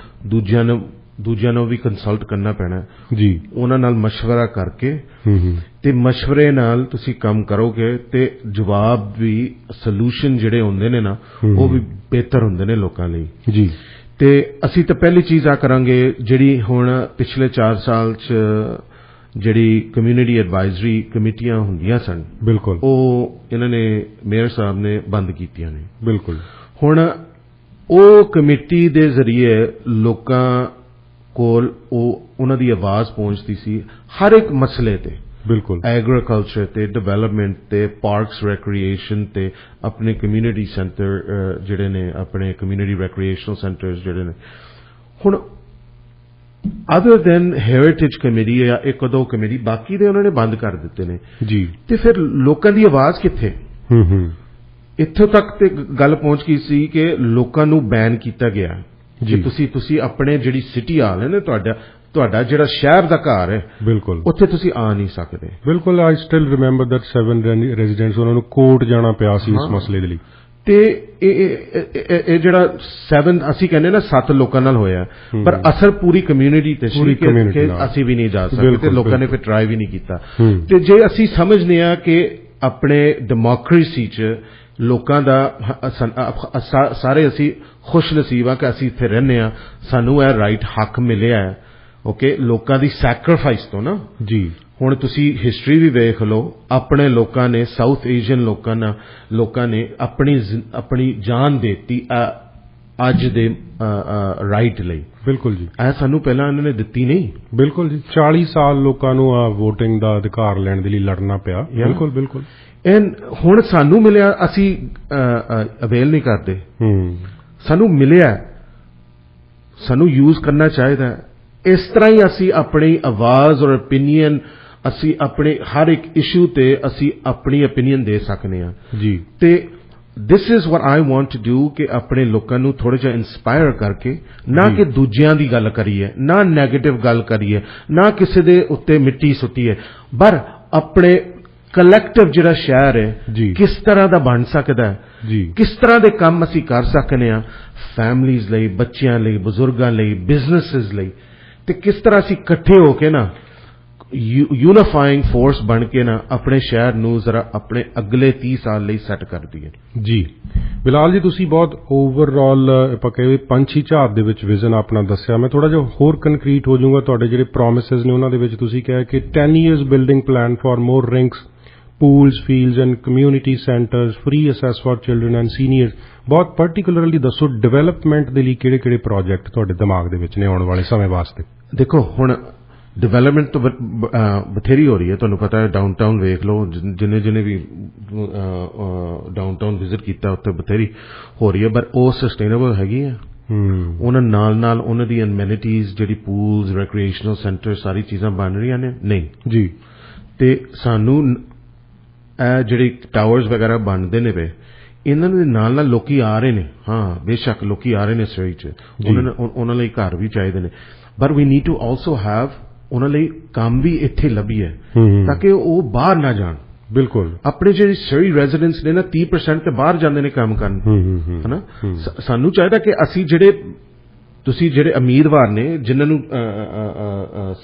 ਦੂਜਿਆਂ ਨੂੰ ਵੀ ਕੰਸਲਟ ਕਰਨਾ ਪੈਣਾ ਜੀ। ਉਹਨਾਂ ਨਾਲ ਮਸ਼ਵਰਾ ਕਰਕੇ ਤੇ ਮਸ਼ਵਰੇ ਨਾਲ ਤੁਸੀਂ ਕੰਮ ਕਰੋਗੇ ਤੇ ਜਵਾਬ ਵੀ, ਸੋਲੂਸ਼ਨ ਜਿਹੜੇ ਹੁੰਦੇ ਨੇ ਨਾ, ਉਹ ਵੀ ਬਿਹਤਰ ਹੁੰਦੇ ਨੇ ਲੋਕਾਂ ਲਈ ਜੀ। ਤੇ ਅਸੀਂ ਤਾਂ ਪਹਿਲੀ ਚੀਜ਼ ਆ ਕਰਾਂਗੇ, ਜਿਹੜੀ ਹੁਣ ਪਿਛਲੇ 4 ਸਾਲ 'ਚ ਜਿਹੜੀ ਕਮਿਊਨਿਟੀ ਐਡਵਾਈਜ਼ਰੀ ਕਮੇਟੀਆਂ ਹੁੰਦੀਆਂ ਸਨ, ਬਿਲਕੁਲ, ਉਹ ਇਹਨਾਂ ਨੇ, ਮੇਅਰ ਸਾਹਿਬ ਨੇ ਬੰਦ ਕੀਤੀਆਂ ਨੇ। ਬਿਲਕੁਲ। ਹੁਣ ਉਹ ਕਮੇਟੀ ਦੇ ਜ਼ਰੀਏ ਲੋਕਾਂ ਕੋਲ ਉਹਨਾਂ ਦੀ ਆਵਾਜ਼ ਪਹੁੰਚਦੀ ਸੀ ਹਰ ਇੱਕ ਮਸਲੇ ਤੇ। ਬਿਲਕੁਲ। ਐਗਰੀਕਲਚਰ ਤੇ, ਡਿਵੈਲਪਮੈਂਟ ਤੇ, ਪਾਰਕਸ, ਰੈਕਰੀਏਸ਼ਨ ਤੇ, ਆਪਣੇ ਕਮਿਊਨਿਟੀ ਸੈਂਟਰ ਜਿਹੜੇ ਨੇ, ਆਪਣੇ ਕਮਿਊਨਿਟੀ ਰੈਕਰੀਏਸ਼ਨਲ ਸੈਂਟਰਸ ਜਿਹੜੇ ਨੇ। ਹੁਣ ਅਦਰ ਦੈਨ ਹੈਰੀਟੇਜ ਕਮੇਟੀ ਜਾਂ ਇੱਕ ਦੋ ਕਮੇਟੀ, ਬਾਕੀ ਦੇ ਉਹਨਾਂ ਨੇ ਬੰਦ ਕਰ ਦਿੱਤੇ ਨੇ ਜੀ। ਤੇ ਫਿਰ ਲੋਕਾਂ ਦੀ ਆਵਾਜ਼ ਕਿੱਥੇ? ਇੱਥੋਂ ਤੱਕ ਤੇ ਗੱਲ ਪਹੁੰਚ ਗਈ ਸੀ ਕਿ ਲੋਕਾਂ ਨੂੰ ਬੈਨ ਕੀਤਾ ਗਿਆ ਕਿ ਤੁਸੀਂ ਆਪਣੇ ਜਿਹੜੀ ਸਿਟੀ ਹਾਲ ਹੈ ਨਾ, ਤੁਹਾਡਾ ਜਿਹੜਾ ਸ਼ਹਿਰ ਦਾ ਘਰ ਹੈ, ਬਿਲਕੁਲ ਉੱਥੇ ਤੁਸੀਂ ਆ ਨਹੀਂ ਸਕਦੇ। ਬਿਲਕੁਲ, ਆਈ ਸਟਿਲ ਰਿਮੈਂਬਰ ਦੈਟ 7 ਰੈਜ਼ੀਡੈਂਟਸ ਉਹਨਾਂ ਨੂੰ ਕੋਰਟ ਜਾਣਾ ਪਿਆ ਸੀ ਇਸ ਮਸਲੇ ਦੇ ਲਈ। ਤੇ ਇਹ ਜਿਹੜਾ 7 ਅਸੀਂ ਕਹਿੰਦੇ ਨਾ 7 ਲੋਕਾਂ ਨਾਲ ਹੋਇਆ, ਪਰ ਅਸਰ ਪੂਰੀ ਕਮਿਊਨਿਟੀ ਤੇ ਸੀ ਕਿ ਅਸੀਂ ਵੀ ਨਹੀਂ ਜਾ ਸਕਦੇ ਤੇ ਲੋਕਾਂ ਨੇ ਫਿਰ ਟਰਾਈ ਵੀ ਨਹੀਂ ਕੀਤਾ। ਤੇ ਜੇ ਅਸੀਂ ਸਮਝਦੇ ਹਾਂ ਕਿ ਆਪਣੇ ਡੈਮੋਕ੍ਰੇਸੀ 'ਚ ਲੋਕਾਂ ਦਾ ਸਾਰੇ ਅਸੀਂ ਖੁਸ਼ ਨਸੀਬ ਆ ਕਿ ਅਸੀਂ ਇੱਥੇ ਰਹਿੰਦੇ ਹਾਂ, ਸਾਨੂੰ ਇਹ ਰਾਈਟ ਹੱਕ ਮਿਲਿਆ ਹੈ। ਓਕੇ, ਲੋਕਾਂ ਦੀ ਸੈਕਰੀਫਾਈਸ ਤੋਂ ਨਾ ਜੀ। ਹੁਣ ਤੁਸੀਂ ਹਿਸਟਰੀ ਵੀ ਵੇਖ ਲਓ, ਆਪਣੇ ਲੋਕਾਂ ਨੇ, ਸਾਊਥ ਏਸ਼ੀਅਨ ਲੋਕਾਂ ਨੇ ਆਪਣੀ ਜਾਨ ਦਿੱਤੀ ਅੱਜ ਦੇ ਰਾਈਟ ਲਈ। ਬਿਲਕੁਲ ਜੀ, ਇਹ ਸਾਨੂੰ ਪਹਿਲਾਂ ਇਹਨਾਂ ਨੇ ਦਿੱਤੀ ਨਹੀਂ। ਬਿਲਕੁਲ ਜੀ, 40 ਸਾਲ ਲੋਕਾਂ ਨੂੰ ਵੋਟਿੰਗ ਦਾ ਅਧਿਕਾਰ ਲੈਣ ਦੇ ਲਈ ਲੜਨਾ ਪਿਆ। ਬਿਲਕੁਲ ਬਿਲਕੁਲ। ਹੁਣ ਸਾਨੂੰ ਮਿਲਿਆ, ਅਸੀਂ ਅਵੇਲ ਨਹੀਂ ਕਰਦੇ। ਸਾਨੂੰ ਮਿਲਿਆ, ਸਾਨੂੰ ਯੂਜ਼ ਕਰਨਾ ਚਾਹੀਦਾ। ਇਸ ਤਰ੍ਹਾਂ ਹੀ ਅਸੀਂ ਆਪਣੀ ਆਵਾਜ਼ ਔਰ ਓਪੀਨੀਅਨ, ਅਸੀਂ ਆਪਣੇ ਹਰ ਇੱਕ ਇਸ਼ੂ ਤੇ ਅਸੀਂ ਆਪਣੀ ਓਪੀਨੀਅਨ ਦੇ ਸਕਦੇ ਹਾਂ ਜੀ। ਤੇ this is what I want to do ਕਿ ਆਪਣੇ ਲੋਕਾਂ ਨੂੰ ਥੋੜਾ ਜਿਹਾ ਇਨਸਪਾਇਰ ਕਰਕੇ, ਨਾ ਕਿ ਦੂਜਿਆਂ ਦੀ ਗੱਲ ਕਰੀਏ, ਨਾ ਨੈਗੇਟਿਵ ਗੱਲ ਕਰੀਏ, ਨਾ ਕਿਸੇ ਦੇ ਉੱਤੇ ਮਿੱਟੀ ਸੁੱਟੀਏ, ਪਰ ਆਪਣੇ ਕਲੈਕਟਿਵ ਜਿਹੜਾ ਸ਼ਹਿਰ ਹੈ ਕਿਸ ਤਰ੍ਹਾਂ ਦਾ ਬਣ ਸਕਦਾ ਹੈ, ਕਿਸ ਤਰ੍ਹਾਂ ਦੇ ਕੰਮ ਅਸੀਂ ਕਰ ਸਕਦੇ ਹਾਂ ਫੈਮਲੀਜ਼ ਲਈ, ਬੱਚਿਆਂ ਲਈ, ਬਜ਼ੁਰਗਾਂ ਲਈ, ਬਿਜ਼ਨੈਸਿਸ ਲਈ, ਤੇ ਕਿਸ ਤਰ੍ਹਾਂ ਅਸੀਂ ਇਕੱਠੇ ਹੋ ਕੇ ਨਾ ਯੂਨੀਫਾਈਂਗ ਫੋਰਸ ਬਣ ਕੇ ਨਾ ਆਪਣੇ ਸ਼ਹਿਰ ਨੂੰ ਜ਼ਰਾ ਆਪਣੇ ਅਗਲੇ 30 ਸਾਲ ਲਈ ਸੈੱਟ ਕਰ ਦਈਏ ਜੀ। ਬਿਲਾਲ ਜੀ, ਤੁਸੀਂ ਬਹੁਤ ਓਵਰਆਲ ਆਪਾਂ ਕਹੇ ਪੰਛੀ ਝਾੜ ਦੇ ਵਿੱਚ ਵਿਜ਼ਨ ਆਪਣਾ ਦੱਸਿਆ। ਮੈਂ ਥੋੜਾ ਜਿਹਾ ਹੋਰ ਕੰਕਰੀਟ ਹੋ ਜਾਊਂਗਾ। ਤੁਹਾਡੇ ਜਿਹੜੇ ਪ੍ਰੋਮਿਸਿਸ ਨੇ ਉਹਨਾਂ ਦੇ ਵਿੱਚ ਤੁਸੀਂ ਕਿਹਾ ਕਿ 10 years building plan for more rinks, pools, fields and community centers, free access for children and seniors। ਬਹੁਤ ਪਾਰਟਿਕੂਲਰਲੀ ਦੱਸੋ ਡਿਵੈਲਪਮੈਂਟ ਦੇ ਲਈ ਕਿਹੜੇ ਪ੍ਰੋਜੈਕਟ ਤੁਹਾਡੇ ਦਿਮਾਗ ਦੇ ਵਿੱਚ ਨੇ ਆਉਣ ਵਾਲੇ ਸਮੇਂ ਵਾਸਤੇ? ਦੇਖੋ, ਹੁਣ ਡਿਵੈਲਪਮੈਂਟ ਤਾਂ ਬਥੇਰੀ ਹੋ ਰਹੀ ਹੈ, ਤੁਹਾਨੂੰ ਪਤਾ ਹੈ। ਡਾਊਨਟਾਊਨ ਵੇਖ ਲਓ, ਜਿੰਨੇ ਵੀ ਡਾਊਨਟਾਊਨ ਵਿਜ਼ਿਟ ਕੀਤਾ ਉੱਥੇ ਬਥੇਰੀ ਹੋ ਰਹੀ ਹੈ, ਪਰ ਉਹ ਸਸਟੇਨੇਬਲ ਹੈਗੀ ਹੈ? ਉਹਨਾਂ ਨਾਲ ਉਹਨਾਂ ਦੀ ਐਮੈਨਿਟੀਜ਼, ਜਿਹੜੀ ਪੂਲਸ, ਰੈਕ੍ਰੀਏਸ਼ਨਲ ਸੈਂਟਰ, ਸਾਰੀ ਚੀਜ਼ਾਂ ਬਣ ਰਹੀਆਂ ਨੇ? ਨਹੀਂ ਜੀ। ਤੇ ਸਾਨੂੰ ਇਹ ਜਿਹੜੇ ਟਾਵਰਸ ਵਗੈਰਾ ਬਣਦੇ ਨੇ ਪਏ, ਇਹਨਾਂ ਦੇ ਨਾਲ ਲੋਕੀ ਆ ਰਹੇ ਨੇ। ਹਾਂ, ਬੇਸ਼ੱਕ ਲੋਕੀ ਆ ਰਹੇ ਨੇ ਸਟੇਟ 'ਚ, ਉਹਨਾਂ ਲਈ ਘਰ ਵੀ ਚਾਹੀਦੇ ਨੇ, but we need to also have ਉਹਨਾਂ ਲਈ ਕੰਮ ਵੀ ਇੱਥੇ ਲੱਭੀਏ ਤਾਂ ਕਿ ਉਹ ਬਾਹਰ ਨਾ ਜਾਣ। ਬਿਲਕੁਲ, ਆਪਣੇ ਜਿਹੜੇ ਸ਼ਹਿਰੀ ਰੈਜ਼ੀਡੈਂਟਸ ਨੇ ਨਾ 30% ਤੇ ਬਾਹਰ ਜਾਂਦੇ ਨੇ ਕੰਮ ਕਰਨ, ਹਨਾ। ਸਾਨੂੰ ਚਾਹੀਦਾ ਕਿ ਅਸੀਂ ਜਿਹੜੇ ਉਮੀਦਵਾਰ ਨੇ ਜਿਨ੍ਹਾਂ ਨੂੰ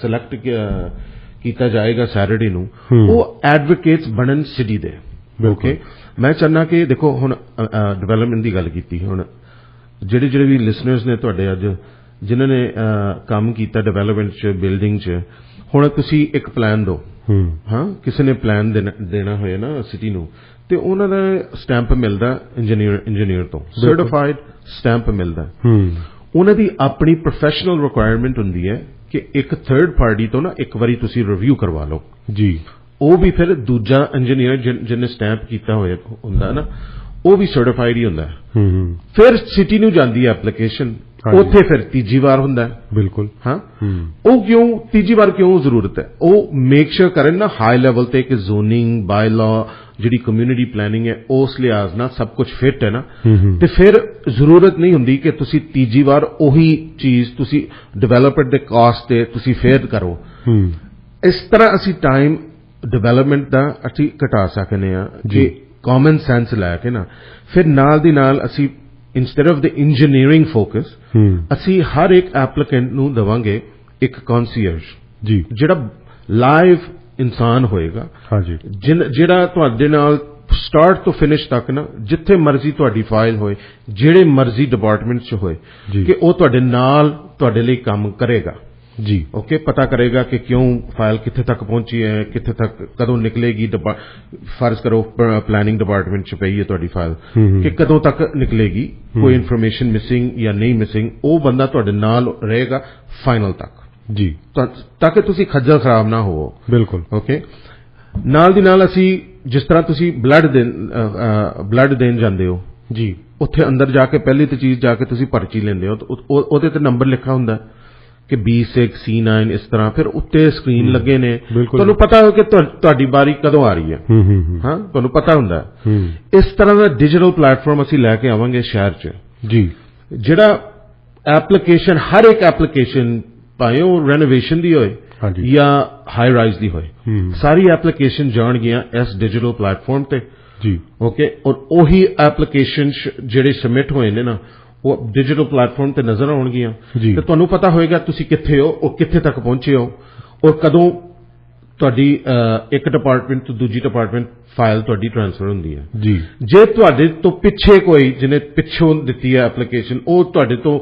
ਸਿਲੈਕਟ ਕੀਤਾ ਜਾਏਗਾ ਸੈਟਰਡੇ ਨੂੰ, ਉਹ ਐਡਵੋਕੇਟਸ ਬਣਨ ਸਿਟੀ ਦੇ। ਓਕੇ, ਮੈਂ ਚਾਹੁੰਦਾ ਕਿ ਦੇਖੋ, ਹੁਣ ਡਿਵੈਲਪਮੈਂਟ ਦੀ ਗੱਲ ਕੀਤੀ, ਹੁਣ ਜਿਹੜੇ ਵੀ ਲਿਸਨਰਸ ਨੇ ਤੁਹਾਡੇ ਅੱਜ ਜਿਨ੍ਹਾਂ ਨੇ ਕੰਮ ਕੀਤਾ ਡਿਵੈਲਪਮੈਂਟ 'ਚ, ਬਿਲਡਿੰਗ 'ਚ, ਹੁਣ ਤੁਸੀਂ ਇੱਕ ਪਲਾਨ ਦਿਓ। ਹਾਂ, ਕਿਸੇ ਨੇ ਪਲਾਨ ਦੇਣਾ ਹੋਏ ਨਾ ਸਿਟੀ ਨੂੰ, ਤੇ ਉਹਨਾਂ ਦਾ ਸਟੈਂਪ ਮਿਲਦਾ ਇੰਜੀਨੀਅਰ ਤੋਂ, ਸਰਟੀਫਾਈਡ ਸਟੈਂਪ ਮਿਲਦਾ। ਉਹਨਾਂ ਦੀ ਆਪਣੀ ਪ੍ਰੋਫੈਸ਼ਨਲ ਰਿਕੁਆਇਰਮੈਂਟ ਹੁੰਦੀ ਹੈ ਕਿ ਇੱਕ ਥਰਡ ਪਾਰਟੀ ਤੋਂ ਨਾ ਇੱਕ ਵਾਰੀ ਤੁਸੀਂ ਰਿਵਿਊ ਕਰਵਾ ਲਓ ਜੀ। ਉਹ ਵੀ ਫਿਰ ਦੂਜਾ ਇੰਜੀਨੀਅਰ ਜਿਹਨੇ ਸਟੈਂਪ ਕੀਤਾ ਹੋਇਆ ਹੁੰਦਾ ਨਾ, ਉਹ ਵੀ ਸਰਟੀਫਾਈਡ ਹੀ ਹੁੰਦਾ। ਫਿਰ ਸਿਟੀ ਨੂੰ ਜਾਂਦੀ ਹੈ ਐਪਲੀਕੇਸ਼ਨ, ਉੱਥੇ ਫਿਰ ਤੀਜੀ ਵਾਰ ਹੁੰਦਾ। ਬਿਲਕੁਲ, ਹਾਂ। ਉਹ ਕਿਉਂ ਤੀਜੀ ਵਾਰ ਕਿਉਂ ਜ਼ਰੂਰਤ ਹੈ? ਉਹ ਮੇਕ ਸ਼ੋਰ ਕਰਨ ਨਾ ਹਾਈ ਲੈਵਲ ਤੇ ਕਿ ਜ਼ੋਨਿੰਗ, ਬਾਈ ਲਾਅ, ਜਿਹੜੀ ਕਮਿਊਨਿਟੀ ਪਲੈਨਿੰਗ ਹੈ, ਉਸ ਲਿਹਾਜ਼ ਨਾਲ ਸਭ ਕੁਝ ਫਿੱਟ ਹੈ ਨਾ, ਤੇ ਫਿਰ ਜ਼ਰੂਰਤ ਨਹੀਂ ਹੁੰਦੀ ਕਿ ਤੁਸੀਂ ਤੀਜੀ ਵਾਰ ਉਹੀ ਚੀਜ਼ ਤੁਸੀਂ ਡਿਵੈਲਪਰ ਦੇ ਕਾਸਟ ਤੇ ਤੁਸੀਂ ਫੇਰ ਕਰੋ। ਇਸ ਤਰ੍ਹਾਂ ਅਸੀਂ ਟਾਈਮ ਡਿਵੈਲਪਮੈਂਟ ਦਾ ਅਸੀਂ ਘਟਾ ਸਕਦੇ ਹਾਂ ਕਿ ਕਾਮਨ ਸੈਂਸ ਲੈ ਕੇ ਨਾ, ਫਿਰ ਨਾਲ ਦੀ ਨਾਲ ਅਸੀਂ instead of the engineering focus, ਅਸੀਂ ਹਰ ਇੱਕ ਐਪਲੀਕੈਂਟ ਨੂੰ ਦੇਵਾਂਗੇ ਇੱਕ ਕੌਂਸੀਅਰਜ ਜੀ, ਜਿਹੜਾ ਲਾਈਵ ਇਨਸਾਨ ਹੋਏਗਾ, ਜਿਹੜਾ ਤੁਹਾਡੇ ਨਾਲ ਸਟਾਰਟ ਤੋਂ ਫਿਨਿਸ਼ ਤੱਕ ਨਾ, ਜਿੱਥੇ ਮਰਜ਼ੀ ਤੁਹਾਡੀ ਫਾਈਲ ਹੋਏ, ਜਿਹੜੇ ਮਰਜ਼ੀ ਡਿਪਾਰਟਮੈਂਟ 'ਚ ਹੋਏ, ਕਿ ਉਹ ਤੁਹਾਡੇ ਨਾਲ ਤੁਹਾਡੇ ਲਈ ਕੰਮ ਕਰੇਗਾ ਜੀ। ਓਕੇ, ਪਤਾ ਕਰੇਗਾ ਕਿ ਕਿਉਂ ਫਾਈਲ ਕਿੱਥੇ ਤੱਕ ਪਹੁੰਚੀ ਹੈ, ਕਿੱਥੇ ਤੱਕ ਕਦੋਂ ਨਿਕਲੇਗੀ। ਫਰਜ਼ ਕਰੋ ਪਲੈਨਿੰਗ ਡਿਪਾਰਟਮੈਂਟ 'ਚ ਪਈ ਹੈ ਤੁਹਾਡੀ ਫਾਈਲ, ਕਿ ਕਦੋਂ ਤੱਕ ਨਿਕਲੇਗੀ, ਕੋਈ ਇਨਫੋਰਮੇਸ਼ਨ ਮਿਸਿੰਗ ਜਾਂ ਨਹੀਂ ਮਿਸਿੰਗ, ਉਹ ਬੰਦਾ ਤੁਹਾਡੇ ਨਾਲ ਰਹੇਗਾ ਫਾਈਨਲ ਤੱਕ ਜੀ, ਤਾਂ ਕਿ ਤੁਸੀਂ ਖੱਜਲ ਖਰਾਬ ਨਾ ਹੋਵੋ। ਬਿਲਕੁਲ, ਓਕੇ। ਨਾਲ ਦੀ ਨਾਲ ਅਸੀਂ ਜਿਸ ਤਰ੍ਹਾਂ ਤੁਸੀਂ ਬਲੱਡ ਦੇਣ ਜਾਂਦੇ ਹੋ ਜੀ, ਉੱਥੇ ਅੰਦਰ ਜਾ ਕੇ ਪਹਿਲੀ ਤਾਂ ਚੀਜ਼ ਜਾ ਕੇ ਤੁਸੀਂ ਪਰਚੀ ਲੈਂਦੇ ਹੋ, ਉਹਦੇ ਤੇ ਨੰਬਰ ਲਿਖਿਆ ਹੁੰਦਾ ਕਿ B6 C9 ਇਸ ਤਰ੍ਹਾਂ ਫਿਰ ਉੱਤੇ ਸਕਰੀਨ ਲੱਗੇ ਨੇ ਬਿਲਕੁਲ। ਤੁਹਾਨੂੰ ਪਤਾ ਹੋ ਕਿ ਤੁਹਾਡੀ ਵਾਰੀ ਕਦੋਂ ਆ ਰਹੀ ਹੈ ਹਾਂ ਤੁਹਾਨੂੰ ਪਤਾ ਹੁੰਦਾ ਇਸ ਤਰ੍ਹਾਂ ਦਾ ਡਿਜੀਟਲ ਪਲੇਟਫਾਰਮ ਅਸੀਂ ਲੈ ਕੇ ਆਵਾਂਗੇ ਸ਼ਹਿਰ 'ਚ ਜੀ ਜਿਹੜਾ ਐਪਲੀਕੇਸ਼ਨ ਹਰ ਇੱਕ ਐਪਲੀਕੇਸ਼ਨ ਭਾਵੇਂ ਉਹ ਰੈਨੋਵੇਸ਼ਨ ਦੀ ਹੋਏ ਹਾਂਜੀ ਜਾਂ ਹਾਈ ਰਾਈਜ਼ ਦੀ ਹੋਏ ਸਾਰੀ ਐਪਲੀਕੇਸ਼ਨ ਜਾਣਗੀਆਂ ਇਸ ਡਿਜੀਟਲ ਪਲੇਟਫਾਰਮ ਤੇ ਜੀ ਓਕੇ ਔਰ ਉਹੀ ਐਪਲੀਕੇਸ਼ਨ ਜਿਹੜੇ ਸਬਮਿਟ ਹੋਏ ਨੇ ਨਾ ਉਹ ਡਿਜੀਟਲ ਪਲੇਟਫਾਰਮ ਤੇ ਨਜ਼ਰ ਆਉਣਗੀਆਂ ਤੇ ਤੁਹਾਨੂੰ ਪਤਾ ਹੋਏਗਾ ਤੁਸੀਂ ਕਿੱਥੇ ਹੋ ਉਹ ਕਿੱਥੇ ਤੱਕ ਪਹੁੰਚੇ ਹੋ ਔਰ ਕਦੋਂ ਤੁਹਾਡੀ ਇੱਕ ਡਿਪਾਰਟਮੈਂਟ ਤੋਂ ਦੂਜੀ ਡਿਪਾਰਟਮੈਂਟ ਫਾਈਲ ਤੁਹਾਡੀ ਟ੍ਰਾਂਸਫਰ ਹੁੰਦੀ ਹੈ ਜੀ ਜੇ ਤੁਹਾਡੇ ਤੋਂ ਪਿੱਛੇ ਕੋਈ ਜਿਹਨੇ ਪਿੱਛੋਂ ਦਿੱਤੀ ਹੈ ਐਪਲੀਕੇਸ਼ਨ ਉਹ ਤੁਹਾਡੇ ਤੋਂ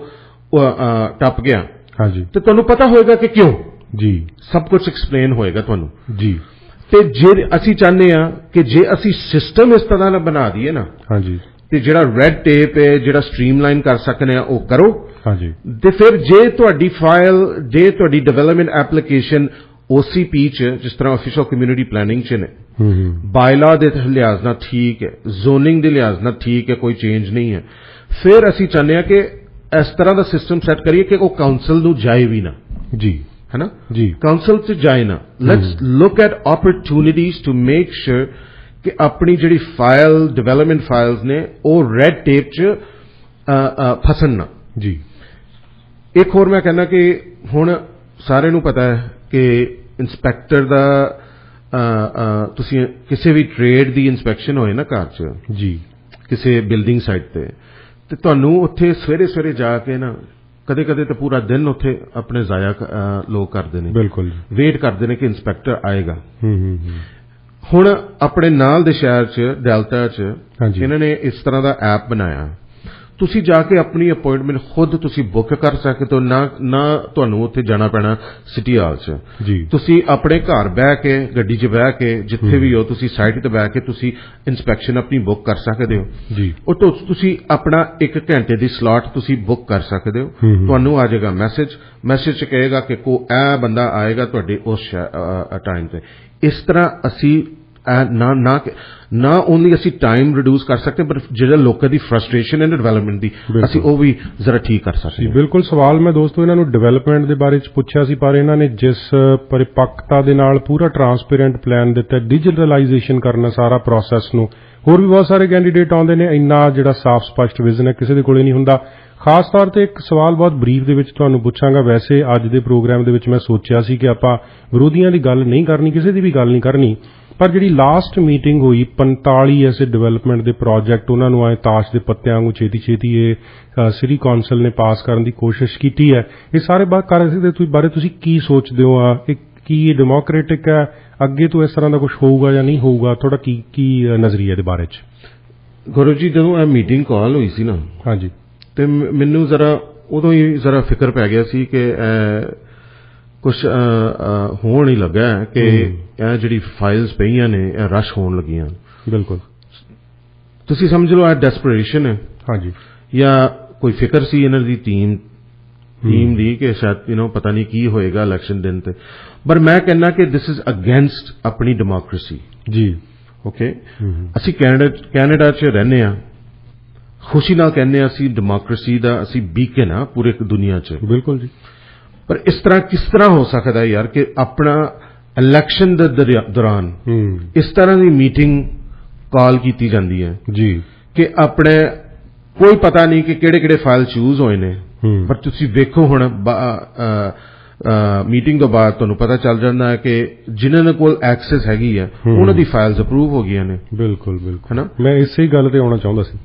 ਟੱਪ ਗਿਆ ਹਾਂਜੀ ਤੇ ਤੁਹਾਨੂੰ ਪਤਾ ਹੋਏਗਾ ਕਿ ਕਿਉਂ ਜੀ ਸਭ ਕੁਝ ਐਕਸਪਲੇਨ ਹੋਏਗਾ ਤੁਹਾਨੂੰ ਜੀ ਤੇ ਜੇ ਅਸੀਂ ਚਾਹੁੰਦੇ ਆ ਕਿ ਜੇ ਅਸੀਂ ਸਿਸਟਮ ਇਸ ਤਰ੍ਹਾਂ ਦਾ ਬਣਾ ਦਈਏ ਨਾ ਹਾਂਜੀ ਤੇ ਜਿਹੜਾ ਰੈਡ ਟੇਪ ਹੈ ਜਿਹੜਾ ਸਟ੍ਰੀਮਲਾਈਨ ਕਰ ਸਕਨੇ ਆ ਉਹ ਕਰੋ ਹਾਂਜੀ ਤੇ ਫਿਰ ਜੇ ਤੁਹਾਡੀ ਫਾਈਲ ਜੇ ਤੁਹਾਡੀ ਡਿਵੈਲਪਮੈਂਟ ਐਪਲੀਕੇਸ਼ਨ OCP ਚ ਜਿਸ ਤਰ੍ਹਾਂ ਆਫਿਸ ਆਫ ਕਮਿਊਨਿਟੀ ਪਲੈਨਿੰਗ ਚ ਨੇ ਬਾਇਲਾ ਦੇ ਲਿਹਾਜ਼ ਨਾਲ ਠੀਕ ਹੈ ਜ਼ੋਨਿੰਗ ਦੇ ਲਿਹਾਜ਼ ਨਾਲ ਠੀਕ ਹੈ ਕੋਈ ਚੇਂਜ ਨਹੀਂ ਹੈ ਫਿਰ ਅਸੀਂ ਚਾਹੁੰਦੇ ਆ ਕਿ ਇਸ ਤਰ੍ਹਾਂ ਦਾ ਸਿਸਟਮ ਸੈੱਟ ਕਰੀਏ ਕਿ ਉਹ ਕਾਉਂਸਲ ਨੂੰ ਜਾਏ ਵੀ ਨਾ ਜੀ है ना जी काउंसिल से जाए ना let's look at opportunities to make sure कि अपनी जिहड़ी फाइल डेवलपमेंट फाइल्स ने वो रेड टेप च फसन ना जी एक होर मैं कहना कि हुण सारे नूं पता है कि इंस्पैक्टर दा तुसीं किसी भी ट्रेड दी इंस्पैक्शन होए ना घर च जी किसी बिल्डिंग साइट ते तुहानूं उत्थे सवेरे जा के ना कदे कदे तो पूरा दिन उत्थे अपने जाया लोग करते हैं बिल्कुल वेट करते हैं कि इंस्पैक्टर आएगा हुण अपने नाल दे शहर च डेल्टा च इन्होंने इस तरह का ऐप बनाया तुसी जाके अपनी अपॉइंटमेंट खुद तुसी बुक कर सकते हो ना तुहानूं उत्थे जाना पैना सिटी हाल च जी तुसी अपने घर बह के गड्डी च बह के जिथे भी हो तुसी साइट ते बह के तुसी इंस्पैक्शन अपनी बुक कर सकते हो जी और तुसी अपना 1 घंटे दी स्लॉट तुसी बुक कर सकते हो तुहानूं आ जाएगा मैसेज च कहेगा कि को ए बंदा आएगा तुहाडे उस टाइम ते इस तरह असी ना ओनली असी टाइम रिड्यूस कर सकते पर जिहड़ा लोकां दी फ्रस्ट्रेशन है डेवलपमेंट दी असी वो भी जरा ठीक कर सकते बिल्कुल सवाल मैं दोस्तों इन्हां नूं डेवलपमेंट दे बारे च पुछया सी पर इन्हां ने जिस परिपक्वता दे नाल पूरा ट्रांसपेरेंट प्लान दिता डिजिटलाइजेशन करना सारा प्रोसैस नूं होर भी बहुत सारे कैंडीडेट आउंदे ने इन्ना जिहड़ा साफ स्पष्ट विजन है किसी दे कोले नहीं हुंदा खास तौर ते एक सवाल बहुत ब्रीफ दे विच तुहानूं पुछांगा वैसे अज दे प्रोग्राम दे विच मैं सोचिया सी कि आपां विरोधियां दी गल नहीं करनी किसी दी भी गल नहीं करनी पर जिहड़ी लास्ट मीटिंग हुई 45 ऐसे डेवलपमेंट दे प्रोजेक्ट उन्हां नूं आए ताश दे पत्तियां वांगू छेती सिटी कौंसल ने पास करन दी कोशिश कीती है ये सारे बारे तुसीं की सोचदे हो कि डेमोक्रेटिक है अगे तो इस तरह का कुछ होगा या नहीं होगा थोड़ा की नजरिया दे बारे च गुरु जी जदों ये मीटिंग कॉल हुई सी ना हाँ जी ते मैनूं जरा उदों ही जरा फिक्र पै गया सी कि कुछ होण ही लगा कि ਇਹ ਜਿਹੜੀ ਫਾਈਲਸ ਪਈਆਂ ਨੇ ਇਹ ਰਸ਼ ਹੋਣ ਲੱਗੀਆਂ ਬਿਲਕੁਲ ਤੁਸੀਂ ਸਮਝ ਲਓ ਇਹ ਡੈਸਪਰੇਸ਼ਨ ਹੈ ਹਾਂਜੀ ਜਾਂ ਕੋਈ ਫਿਕਰ ਸੀ ਇਹਨਾਂ ਦੀ ਟੀਮ ਦੀ ਕਿ ਸ਼ਾਇਦ ਪਤਾ ਨਹੀਂ ਕੀ ਹੋਏਗਾ ਇਲੈਕਸ਼ਨ ਦਿਨ ਤੇ ਪਰ ਮੈਂ ਕਹਿੰਦਾ ਕਿ ਦਿਸ ਇਜ਼ ਅਗੇਂਸਟ ਆਪਣੀ ਡੈਮੋਕ੍ਰੇਸੀ ਜੀ ਓਕੇ ਅਸੀਂ ਕੈਨੇਡਾ 'ਚ ਰਹਿੰਦੇ ਆ ਖੁਸ਼ੀ ਨਾਲ ਕਹਿੰਦੇ ਆ ਅਸੀਂ ਡੈਮੋਕ੍ਰੇਸੀ ਦਾ ਅਸੀਂ ਬੀਕਨ ਆ ਪੂਰੇ ਦੁਨੀਆ 'ਚ ਬਿਲਕੁਲ ਜੀ ਪਰ ਇਸ ਤਰ੍ਹਾਂ ਕਿਸ ਤਰ੍ਹਾਂ ਹੋ ਸਕਦਾ ਯਾਰ ਕਿ ਆਪਣਾ इलेक्शन दे दौरान इस तरह की मीटिंग कॉल की जाती है जी कि अपने कोई पता नहीं कि केड़े फाइल चूज होए ने पर तुसी देखो हुण मीटिंग तो बाद तुहानूं पता चल जाता है कि जिन्हां कोल एक्सेस हैगी है उन्हां दी फाइल्स अप्रूव हो गई ने बिल्कुल है ना मैं इसे गल ते आउणा चाहुंदा सी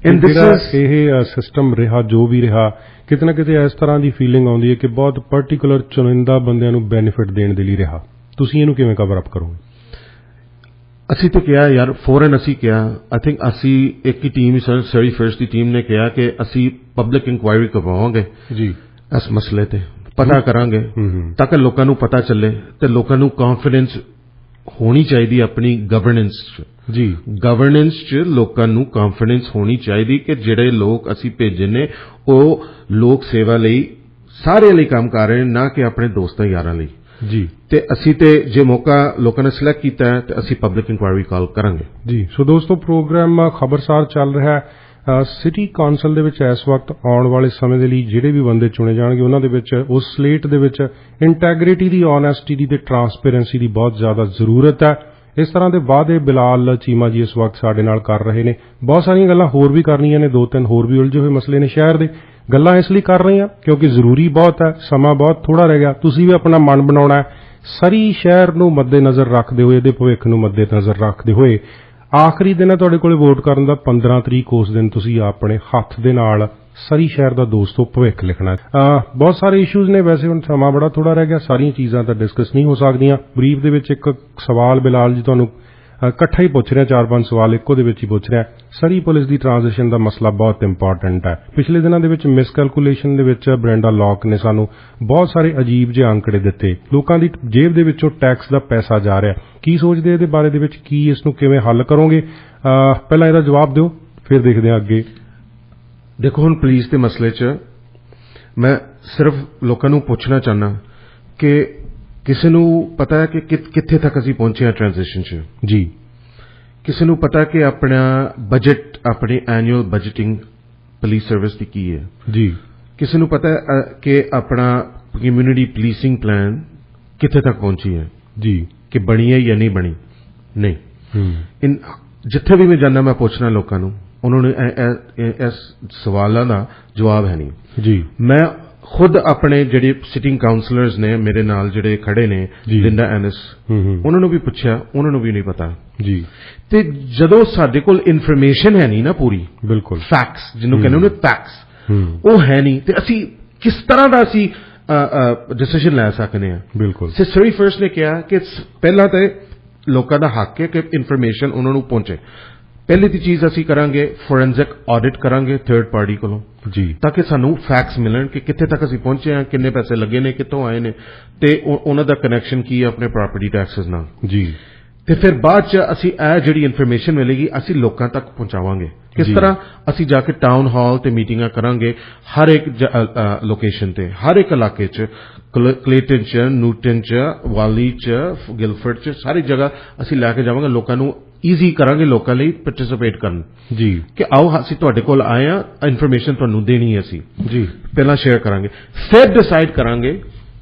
इन जिहड़ा सिस्टम रहा जो भी रहा किते ना किते इस तरह की फीलिंग आउंदी है कि बहुत पर्टिकुलर चुनिंदा बंदियां नूं बेनिफिट देण दे लई रहा ਤੁਸੀਂ ਇਹਨੂੰ ਕਿਵੇਂ ਕਵਰ ਅਪ ਕਰੋਗੇ ਅਸੀਂ ਤਾਂ ਕਿਹਾ ਯਾਰ ਫੋਰਨ ਅਸੀਂ ਕਿਹਾ ਆਈ ਥਿੰਕ ਅਸੀਂ ਇੱਕ ਹੀ ਟੀਮ ਸਰੀ ਫਰਸਟ ਦੀ ਟੀਮ ਨੇ ਕਿਹਾ ਕਿ ਅਸੀਂ ਪਬਲਿਕ ਇਨਕੁਆਇਰੀ ਕਰਵਾਵਾਂਗੇ ਜੀ ਇਸ ਮਸਲੇ ਤੇ ਪਤਾ ਕਰਾਂਗੇ ਤਾਂ ਕਿ ਲੋਕਾਂ ਨੂੰ ਪਤਾ ਚੱਲੇ ਤੇ ਲੋਕਾਂ ਨੂੰ ਕੌਨਫੀਡੈਂਸ ਹੋਣੀ ਚਾਹੀਦੀ ਆਪਣੀ ਗਵਰਨੈਂਸ 'ਚ ਜੀ ਗਵਰਨੈਂਸ 'ਚ ਲੋਕਾਂ ਨੂੰ ਕੌਨਫੀਡੈਂਸ ਹੋਣੀ ਚਾਹੀਦੀ ਕਿ ਜਿਹੜੇ ਲੋਕ ਅਸੀਂ ਭੇਜੇ ਨੇ ਉਹ ਲੋਕ ਸੇਵਾ ਲਈ ਸਾਰਿਆਂ ਲਈ ਕੰਮ ਕਰ ਰਹੇ ਨੇ ਨਾ ਕਿ ਆਪਣੇ ਦੋਸਤਾਂ ਯਾਰਾਂ ਲਈ जी ते असी ते जे मौका लोगों ने सिलेक्ट किया है तो असी पब्लिक इंक्वायरी कॉल करांगे जी सो दोस्तों प्रोग्राम खबरसार चल रहा है ਸਿਟੀ ਕੌਂਸਲ ਦੇ ਵਿੱਚ ਇਸ ਵਕਤ ਆਉਣ ਵਾਲੇ ਸਮੇਂ ਦੇ ਲਈ ਜਿਹੜੇ ਵੀ ਬੰਦੇ ਚੁਣੇ ਜਾਣਗੇ ਉਹਨਾਂ ਦੇ ਵਿੱਚ ਉਸ ਸਲੇਟ ਦੇ ਵਿੱਚ ਇੰਟੈਗ੍ਰਿਟੀ ਦੀ, ਓਨੈਸਟੀ ਦੀ ਤੇ ਟਰਾਂਸਪੇਰੈਂਸੀ ਦੀ ਬਹੁਤ ਜ਼ਿਆਦਾ ਜ਼ਰੂਰਤ ਹੈ। ਇਸ ਤਰ੍ਹਾਂ ਦੇ ਵਾਅਦੇ ਬਿਲਾਲ ਚੀਮਾ ਜੀ ਇਸ ਵਕਤ ਸਾਡੇ ਨਾਲ ਕਰ ਰਹੇ ਨੇ। ਬਹੁਤ ਸਾਰੀਆਂ ਗੱਲਾਂ ਹੋਰ ਵੀ ਕਰਨੀਆਂ ਨੇ, 2-3 ਹੋਰ ਵੀ ਉਲਝੇ ਹੋਏ ਮਸਲੇ ਨੇ ਸ਼ਹਿਰ ਦੇ। ਗੱਲਾਂ ਇਸ ਲਈ ਕਰ ਰਹੇ ਹਾਂ ਕਿਉਂਕਿ ਜ਼ਰੂਰੀ ਬਹੁਤ ਹੈ, ਸਮਾਂ ਬਹੁਤ ਥੋੜਾ ਰਹਿ ਗਿਆ। ਤੁਸੀਂ ਵੀ ਆਪਣਾ ਮਨ ਬਣਾਉਣਾ ਹੈ। ਸਰੀ ਸ਼ਹਿਰ ਨੂੰ ਮੱਦੇਨਜ਼ਰ ਰੱਖਦੇ ਹੋਏ, ਇਹਦੇ ਭਵਿੱਖ ਨੂੰ ਮੱਦੇਨਜ਼ਰ ਰੱਖਦੇ ਹੋਏ ਆਖਰੀ ਦਿਨ ਹੈ ਤੁਹਾਡੇ ਕੋਲੇ ਵੋਟ ਕਰਨ ਦਾ, 15 ਤਰੀਕ। ਉਸ ਦਿਨ ਤੁਸੀਂ ਆਪਣੇ ਹੱਥ ਦੇ ਨਾਲ ਸਰੀ ਸ਼ਹਿਰ ਦਾ ਦੋਸਤੋ ਭਵਿੱਖ ਲਿਖਣਾ ਹੈ। ਬਹੁਤ ਸਾਰੇ ਇਸ਼ੂਜ਼ ਨੇ, ਵੈਸੇ ਹੁਣ ਸਮਾਂ ਬੜਾ ਥੋੜਾ ਰਹਿ ਗਿਆ, ਸਾਰੀਆਂ ਚੀਜ਼ਾਂ ਤਾਂ ਡਿਸਕਸ ਨਹੀਂ ਹੋ ਸਕਦੀਆਂ। ਬਰੀਫ ਦੇ ਵਿੱਚ ਇੱਕ ਸਵਾਲ ਬਿਲਾਲ ਜੀ ਤੁਹਾਨੂੰ ਇਕੱਠਾ ਹੀ ਪੁੱਛ ਰਿਹਾ, 4-5 ਸਵਾਲ ਇੱਕੋ ਦੇ ਵਿੱਚ ਹੀ ਪੁੱਛ ਰਿਹਾ। ਸਰੀ ਪੁਲਿਸ ਦੀ ਟ੍ਰਾਂਜੀਸ਼ਨ ਦਾ ਮਸਲਾ ਬਹੁਤ ਇੰਪੋਰਟੈਂਟ ਹੈ। ਪਿਛਲੇ ਦਿਨਾਂ ਦੇ ਵਿੱਚ ਮਿਸਕੈਲਕੂਲੇਸ਼ਨ ਦੇ ਵਿੱਚ ਬ੍ਰੈਂਡਾ ਲੌਕ ਨੇ ਸਾਨੂੰ ਬਹੁਤ ਸਾਰੇ ਅਜੀਬ ਜਿਹੇ ਅੰਕੜੇ ਦਿੱਤੇ। ਲੋਕਾਂ ਦੀ ਜੇਬ ਦੇ ਵਿੱਚੋਂ ਟੈਕਸ ਦਾ ਪੈਸਾ ਜਾ ਰਿਹਾ। ਕੀ ਸੋਚਦੇ ਇਹਦੇ ਬਾਰੇ ਦੇ ਵਿੱਚ? ਕੀ ਇਸ ਨੂੰ ਕਿਵੇਂ ਹੱਲ ਕਰੋਗੇ? ਪਹਿਲਾਂ ਇਹਦਾ ਜਵਾਬ ਦਿਓ, ਫਿਰ ਦੇਖਦੇ ਹਾਂ ਅੱਗੇ। ਦੇਖੋ, ਹੁਣ ਪੁਲਿਸ ਦੇ ਮਸਲੇ 'ਚ ਮੈਂ ਸਿਰਫ ਲੋਕਾਂ ਨੂੰ ਪੁੱਛਣਾ ਚਾਹੁੰਦਾ ਕਿ ਕਿਸੇ ਨੂੰ ਪਤਾ ਹੈ ਕਿ ਕਿੱਥੇ ਤੱਕ ਅਸੀਂ ਪਹੁੰਚੇ ਹਾਂ ਟ੍ਰਾਂਜੀਸ਼ਨ 'ਚ? ਜੀ। ਕਿਸੇ ਨੂੰ ਪਤਾ ਕਿ ਆਪਣਾ ਬਜਟ, ਆਪਣੀ ਐਨੂਅਲ ਬਜਟਿੰਗ ਪੁਲਿਸ ਸਰਵਿਸ ਦੀ ਕੀ ਹੈ? ਜੀ। ਕਿਸੇ ਨੂੰ ਪਤਾ ਹੈ ਕਿ ਆਪਣਾ ਕਮਿਊਨਿਟੀ ਪੁਲਿਸਿੰਗ ਪਲਾਨ ਕਿੱਥੇ ਤੱਕ ਪਹੁੰਚੀ ਹੈ? ਜੀ। ਕਿ ਬਣੀ ਹੈ ਜਾਂ ਨਹੀਂ ਬਣੀ? ਨਹੀਂ। ਜਿੱਥੇ ਵੀ ਮੈਂ ਜਾਂਦਾ ਮੈਂ ਪੁੱਛਣਾ ਲੋਕਾਂ ਨੂੰ, ਉਹਨਾਂ ਨੂੰ ਇਸ ਸਵਾਲਾਂ ਦਾ ਜਵਾਬ ਹੈ ਨਹੀਂ। ਜੀ। ਮੈਂ ਖੁਦ ਆਪਣੇ ਜਿਹੜੇ ਸਿਟਿੰਗ ਕਾਉਂਸਲਰਸ ਨੇ ਮੇਰੇ ਨਾਲ ਜਿਹੜੇ ਖੜੇ ਨੇ, ਲਿੰਡਾ ਐਨਿਸ, ਉਹਨਾਂ ਨੂੰ ਵੀ ਪੁੱਛਿਆ, ਉਹਨਾਂ ਨੂੰ ਵੀ ਨਹੀਂ ਪਤਾ। ਜੀ। ਤੇ ਜਦੋਂ ਸਾਡੇ ਕੋਲ ਇਨਫੋਰਮੇਸ਼ਨ ਹੈ ਨਹੀਂ ਨਾ ਪੂਰੀ, ਬਿਲਕੁਲ ਫੈਕਟਸ ਜਿਹਨੂੰ ਕਹਿੰਦੇ ਨੇ, ਫੈਕਟਸ ਉਹ ਹੈ ਨਹੀਂ, ਤੇ ਅਸੀਂ ਕਿਸ ਤਰ੍ਹਾਂ ਦਾ ਅਸੀਂ ਡਿਸੀਜਨ ਲੈ ਸਕਦੇ ਹਾਂ? ਬਿਲਕੁਲ। ਸਰੀ ਫਰਸਟ ਨੇ ਕਿਹਾ ਕਿ ਪਹਿਲਾਂ ਤਾਂ ਲੋਕਾਂ ਦਾ ਹੱਕ ਹੈ ਕਿ ਇਨਫੋਰਮੇਸ਼ਨ ਉਹਨਾਂ ਨੂੰ ਪਹੁੰਚੇ। ਪਹਿਲੀ ਦੀ ਚੀਜ਼ ਅਸੀਂ ਕਰਾਂਗੇ, ਫੋਰੈਂਸਿਕ ਆਡਿਟ ਕਰਾਂਗੇ ਥਰਡ ਪਾਰਟੀ ਕੋਲੋਂ, ਜੀ, ਤਾਂ ਕਿ ਸਾਨੂੰ ਫੈਕਟਸ ਮਿਲਣ ਕਿ ਕਿੱਥੇ ਤੱਕ ਅਸੀਂ ਪਹੁੰਚੇ ਹਾਂ, ਕਿੰਨੇ ਪੈਸੇ ਲੱਗੇ ਨੇ, ਕਿੱਥੋਂ ਆਏ ਨੇ, ਤੇ ਉਹਨਾਂ ਦਾ ਕਨੈਕਸ਼ਨ ਕੀ ਹੈ ਆਪਣੇ ਪ੍ਰਾਪਰਟੀ ਟੈਕਸਸ ਨਾਲ। ਜੀ। ਤੇ ਫਿਰ ਬਾਅਦ 'ਚ ਅਸੀਂ ਇਹ ਜਿਹੜੀ ਇਨਫੋਰਮੇਸ਼ਨ ਮਿਲੇਗੀ ਅਸੀਂ ਲੋਕਾਂ ਤੱਕ ਪਹੁੰਚਾਵਾਂਗੇ। ਕਿਸ ਤਰ੍ਹਾਂ? ਅਸੀਂ ਜਾ ਕੇ ਟਾਊਨ ਹਾਲ ਤੇ ਮੀਟਿੰਗਾਂ ਕਰਾਂਗੇ ਹਰ ਇੱਕ ਲੋਕੇਸ਼ਨ ਤੇ, ਹਰ ਇੱਕ ਇਲਾਕੇ 'ਚ, ਕਲੇਟਨ 'ਚ, ਨੂਟਨ 'ਚ, ਵਾਲੀ 'ਚ, ਗਿਲਫਰਡ 'ਚ, ਸਾਰੀ ਜਗ੍ਹਾ ਅਸੀਂ ਲੈ ਕੇ ਜਾਵਾਂਗੇ। ਲੋਕਾਂ ਨੂੰ ਈਜ਼ੀ ਕਰਾਂਗੇ ਲੋਕਾਂ ਲਈ ਪਾਰਟਿਸਿਪੇਟ ਕਰਨ। ਜੀ। ਕਿ ਆਓ ਅਸੀਂ ਤੁਹਾਡੇ ਕੋਲ ਆਏ ਆ, ਇਨਫੋਰਮੇਸ਼ਨ ਤੁਹਾਨੂੰ ਦੇਣੀ ਹੈ ਅਸੀਂ। ਜੀ। ਪਹਿਲਾਂ ਸ਼ੇਅਰ ਕਰਾਂਗੇ, ਫਿਰ ਡਿਸਾਈਡ ਕਰਾਂਗੇ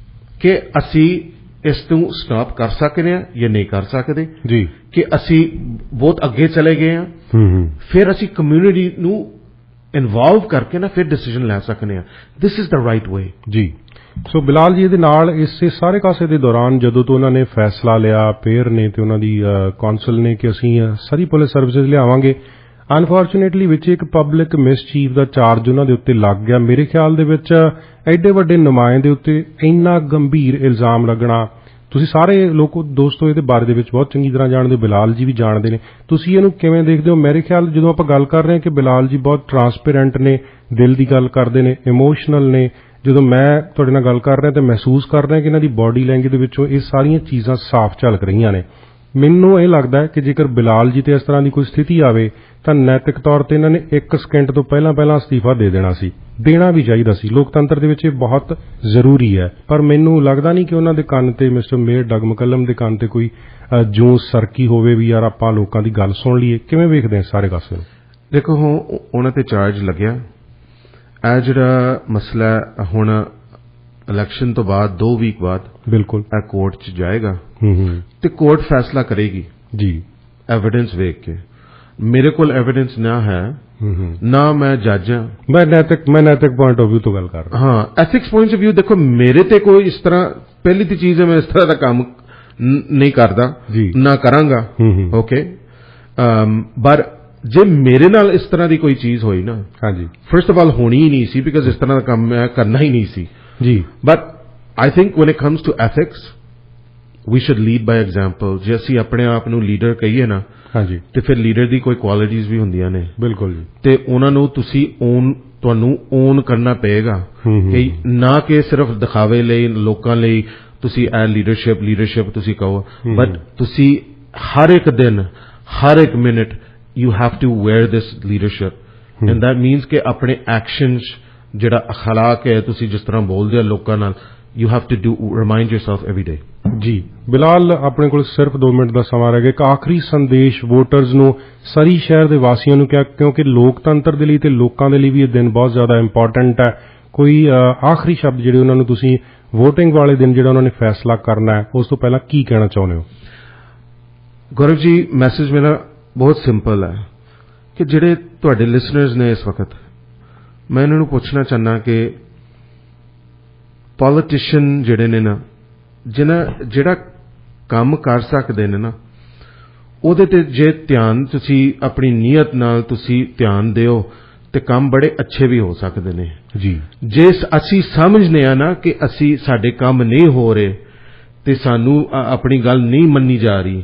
ਕਿ ਅਸੀਂ ਇਸ ਨੂੰ ਸਟਾਪ ਕਰ ਸਕਦੇ ਹਾਂ ਜਾਂ ਨਹੀਂ ਕਰ ਸਕਦੇ। ਜੀ। ਕਿ ਅਸੀਂ ਬਹੁਤ ਅੱਗੇ ਚਲੇ ਗਏ ਹਾਂ, ਫਿਰ ਅਸੀਂ ਕਮਿਊਨਿਟੀ ਨੂੰ ਇਨਵੋਲਵ ਕਰਕੇ ਨਾ ਫਿਰ ਡਿਸੀਜਨ ਲੈ ਸਕਦੇ ਹਾਂ। ਦਿਸ ਇਜ਼ ਦ ਰਾਈਟ ਵੇ। ਜੀ। ਸੋ ਬਿਲਾਲ ਜੀ, ਇਹਦੇ ਨਾਲ ਇਸੇ ਸਾਰੇ ਕਾਸੇ ਦੇ ਦੌਰਾਨ ਜਦੋਂ ਤੋਂ ਉਹਨਾਂ ਨੇ ਫੈਸਲਾ ਲਿਆ, ਪੇਅਰ ਨੇ ਤੇ ਉਹਨਾਂ ਦੀ ਕੌਂਸਲ ਨੇ, ਕਿ ਅਸੀਂ ਸਰੀ ਪੁਲਿਸ ਸਰਵਿਸਿਜ਼ ਲਿਆਵਾਂਗੇ, ਅਨਫੋਰਚੂਨੇਟਲੀ ਵਿੱਚ ਇੱਕ ਪਬਲਿਕ ਮਿਸਚੀਫ ਦਾ ਚਾਰਜ ਉਹਨਾਂ ਦੇ ਉੱਤੇ ਲੱਗ ਗਿਆ। ਮੇਰੇ ਖਿਆਲ ਦੇ ਵਿੱਚ ਐਡੇ ਵੱਡੇ ਨੁਮਾਇੰਦੇ ਉੱਤੇ ਇੰਨਾ ਗੰਭੀਰ ਇਲਜ਼ਾਮ ਲੱਗਣਾ, ਤੁਸੀਂ ਸਾਰੇ ਲੋਕ ਦੋਸਤੋ ਇਹਦੇ ਬਾਰੇ ਦੇ ਵਿੱਚ ਬਹੁਤ ਚੰਗੀ ਤਰ੍ਹਾਂ ਜਾਣਦੇ ਹੋ, ਬਿਲਾਲ ਜੀ ਵੀ ਜਾਣਦੇ ਨੇ। ਤੁਸੀਂ ਇਹਨੂੰ ਕਿਵੇਂ ਦੇਖਦੇ ਹੋ? ਮੇਰੇ ਖਿਆਲ ਜਦੋਂ ਆਪਾਂ ਗੱਲ ਕਰ ਰਹੇ ਹਾਂ ਕਿ ਬਿਲਾਲ ਜੀ ਬਹੁਤ ਟਰਾਂਸਪੇਰੈਂਟ ਨੇ, ਦਿਲ ਦੀ ਗੱਲ ਕਰਦੇ ਨੇ, ਇਮੋਸ਼ਨਲ ਨੇ, ਜਦੋਂ ਮੈਂ ਤੁਹਾਡੇ ਨਾਲ ਗੱਲ ਕਰ ਰਿਹਾ ਤਾਂ ਮਹਿਸੂਸ ਕਰ ਰਿਹਾ ਕਿ ਇਹਨਾਂ ਦੀ ਬਾਡੀ ਲੈਂਗੁਏਜ ਦੇ ਵਿੱਚੋਂ ਇਹ ਸਾਰੀਆਂ ਚੀਜ਼ਾਂ ਸਾਫ਼ ਝਲਕ ਰਹੀਆਂ ਨੇ। ਮੈਨੂੰ ਇਹ ਲੱਗਦਾ ਹੈ ਕਿ ਜੇਕਰ ਬਿਲਾਲ ਜੀ ਤੇ ਇਸ ਤਰ੍ਹਾਂ ਦੀ ਕੋਈ ਸਥਿਤੀ ਆਵੇ ਤਾਂ ਨੈਤਿਕ ਤੌਰ ਤੇ ਇਹਨਾਂ ਨੇ 1 ਸਕਿੰਟ ਤੋਂ ਪਹਿਲਾਂ ਅਸਤੀਫਾ ਦੇ ਦੇਣਾ ਸੀ, ਦੇਣਾ ਵੀ ਚਾਹੀਦਾ ਸੀ। ਲੋਕਤੰਤਰ ਦੇ ਵਿੱਚ ਇਹ ਬਹੁਤ ਜ਼ਰੂਰੀ ਹੈ। ਪਰ ਮੈਨੂੰ ਲੱਗਦਾ ਨਹੀਂ ਕਿ ਉਹਨਾਂ ਦੇ ਕੰਨ ਤੇ, ਮਿਸਟਰ ਮੇਅਰ ਡਗ ਮਕੱਲਮ ਦੇ ਕੰਨ ਤੇ ਕੋਈ ਜੂੰ ਸਰਕੀ ਹੋਵੇ ਵੀ ਯਾਰ ਆਪਾਂ ਲੋਕਾਂ ਦੀ ਗੱਲ ਸੁਣ ਲਈਏ। ਕਿਵੇਂ ਵੇਖਦੇ ਆ ਸਾਰੇ ਕਾਸੇ ਨੂੰ? ਦੇਖੋ, ਹੁਣ ਉਹਨਾਂ ਤੇ ਚਾਰਜ ਲੱਗਿਆ। ਇਹ ਜਿਹੜਾ ਮਸਲਾ ਹੁਣ ਇਲੈਕਸ਼ਨ ਤੋਂ ਬਾਅਦ 2 ਵੀਕ ਬਾਅਦ ਬਿਲਕੁਲ ਇਹ ਕੋਰਟ 'ਚ ਜਾਏਗਾ ਤੇ ਕੋਰਟ ਫੈਸਲਾ ਕਰੇਗੀ। ਜੀ। ਐਵੀਡੈਂਸ ਵੇਖ ਕੇ। ਮੇਰੇ ਕੋਲ ਐਵੀਡੈਂਸ ਨਾ ਹੈ, ਨਾ ਮੈਂ ਜੱਜ ਹਾਂ, ਮੈਂ ਨੈਤਿਕ ਪੁਆਇੰਟ ਆਫ ਵਿਊ ਤੋਂ ਗੱਲ ਕਰ ਰਿਹਾ। ਹਾਂ, ਐਥਿਕਸ ਪੁਆਇੰਟ ਆਫ ਵਿਊ ਦੇਖੋ, ਮੇਰੇ ਤੇ ਕੋਈ ਇਸ ਤਰ੍ਹਾਂ ਪਹਿਲੀ ਦੀ ਚੀਜ਼ ਹੈ, ਮੈਂ ਇਸ ਤਰ੍ਹਾਂ ਦਾ ਕੰਮ ਨਹੀਂ ਕਰਦਾ, ਨਾ ਕਰਾਂਗਾ। ਓਕੇ। ਪਰ ਜੇ ਮੇਰੇ ਨਾਲ ਇਸ ਤਰ੍ਹਾਂ ਦੀ ਕੋਈ ਚੀਜ਼ ਹੋਈ ਨਾ, ਹਾਂਜੀ, ਫਰਸਟ ਆਫ ਆਲ ਹੋਣੀ ਹੀ ਨਹੀਂ ਸੀ, ਬਿਕਾਜ਼ ਇਸ ਤਰ੍ਹਾਂ ਦਾ ਕੰਮ ਮੈਂ ਕਰਨਾ ਹੀ ਨਹੀਂ ਸੀ। ਜੀ। But I think when it comes to ethics we should lead by example. ਜੇ ਅਸੀਂ ਆਪਣੇ ਆਪ ਨੂੰ ਲੀਡਰ ਕਹੀਏ ਨਾ, ਹਾਂਜੀ, ਤੇ ਫਿਰ ਲੀਡਰ ਦੀ ਕੋਈ ਕੁਆਲਿਟੀਜ਼ ਵੀ ਹੁੰਦੀਆਂ ਨੇ। ਬਿਲਕੁਲ ਜੀ। ਤੇ ਉਹਨਾਂ ਨੂੰ ਤੁਸੀਂ ਤੁਹਾਨੂੰ ਓਨ ਕਰਨਾ ਪਏਗਾ, ਕਿ ਨਾ ਕਿ ਸਿਰਫ ਦਿਖਾਵੇ ਲਈ, ਲੋਕਾਂ ਲਈ ਤੁਸੀਂ ਇਹ ਲੀਡਰਸ਼ਿਪ ਤੁਸੀਂ ਕਹੋ, ਬਟ ਤੁਸੀਂ ਹਰ ਇੱਕ ਦਿਨ, ਹਰ ਇੱਕ minute you have to wear this leadership, and that means ਕਿ ਆਪਣੇ actions ਜਿਹੜਾ ਅਖਲਾਕ ਹੈ, ਤੁਸੀਂ ਜਿਸ ਤਰ੍ਹਾਂ ਬੋਲਦੇ ਹੋ ਲੋਕਾਂ ਨਾਲ, you have to remind yourself every day. ਜੀ ਬਿਲਾਲ, ਆਪਣੇ ਕੋਲ ਸਿਰਫ 2 ਮਿੰਟ ਦਾ ਸਮਾਂ ਰਹਿ ਗਿਆ। ਇੱਕ ਆਖਰੀ ਸੰਦੇਸ਼ ਵੋਟਰਸ ਨੂੰ, ਸਰੀ ਸ਼ਹਿਰ ਦੇ ਵਾਸੀਆਂ ਨੂੰ, ਕਿਉਂਕਿ ਲੋਕਤੰਤਰ ਦੇ ਲਈ ਤੇ ਲੋਕਾਂ ਦੇ ਲਈ ਵੀ ਇਹ ਦਿਨ ਬਹੁਤ ਜ਼ਿਆਦਾ ਇੰਪੋਰਟੈਂਟ ਹੈ। ਕੋਈ ਆਖਰੀ ਸ਼ਬਦ ਜਿਹੜੇ ਉਹਨਾਂ ਨੂੰ ਤੁਸੀਂ ਵੋਟਿੰਗ ਵਾਲੇ ਦਿਨ ਜਿਹੜਾ ਉਹਨਾਂ ਨੇ ਫੈਸਲਾ ਕਰਨਾ ਹੈ ਉਸ ਤੋਂ ਪਹਿਲਾਂ ਕੀ ਕਹਿਣਾ ਚਾਹੁੰਦੇ ਹੋ? ਗੌਰਵ ਜੀ, ਮੈਸੇਜ ਮੇਰਾ ਬਹੁਤ ਸਿੰਪਲ ਹੈ ਕਿ ਜਿਹੜੇ ਤੁਹਾਡੇ ਲਿਸਨਰਸ ਨੇ ਇਸ ਵਕਤ, ਮੈਂ ਇਹਨਾਂ ਨੂੰ ਪੁੱਛਣਾ ਚਾਹੁੰਦਾ ਕਿ ਪੋਲੀਟੀਸ਼ੀਅਨ ਜਿਹੜੇ ਨੇ ਨਾ, ਜਿਹੜਾ ਕੰਮ ਕਰ ਸਕਦੇ ਨੇ ਨਾ, ਉਹਦੇ ਤੇ ਜੇ ਧਿਆਨ ਤੁਸੀਂ ਆਪਣੀ ਨੀਅਤ ਨਾਲ ਤੁਸੀਂ ਧਿਆਨ ਦਿਓ ਤੇ ਕੰਮ ਬੜੇ ਅੱਛੇ ਵੀ ਹੋ ਸਕਦੇ ਨੇ ਜੀ। ਜੇ ਅਸੀਂ ਸਮਝਨੇ ਆ ਨਾ ਕਿ ਸਾਡੇ ਕੰਮ ਨਹੀਂ ਹੋ ਰਹੇ ਤੇ ਸਾਨੂੰ ਆਪਣੀ ਗੱਲ ਨਹੀਂ ਮੰਨੀ ਜਾ ਰਹੀ,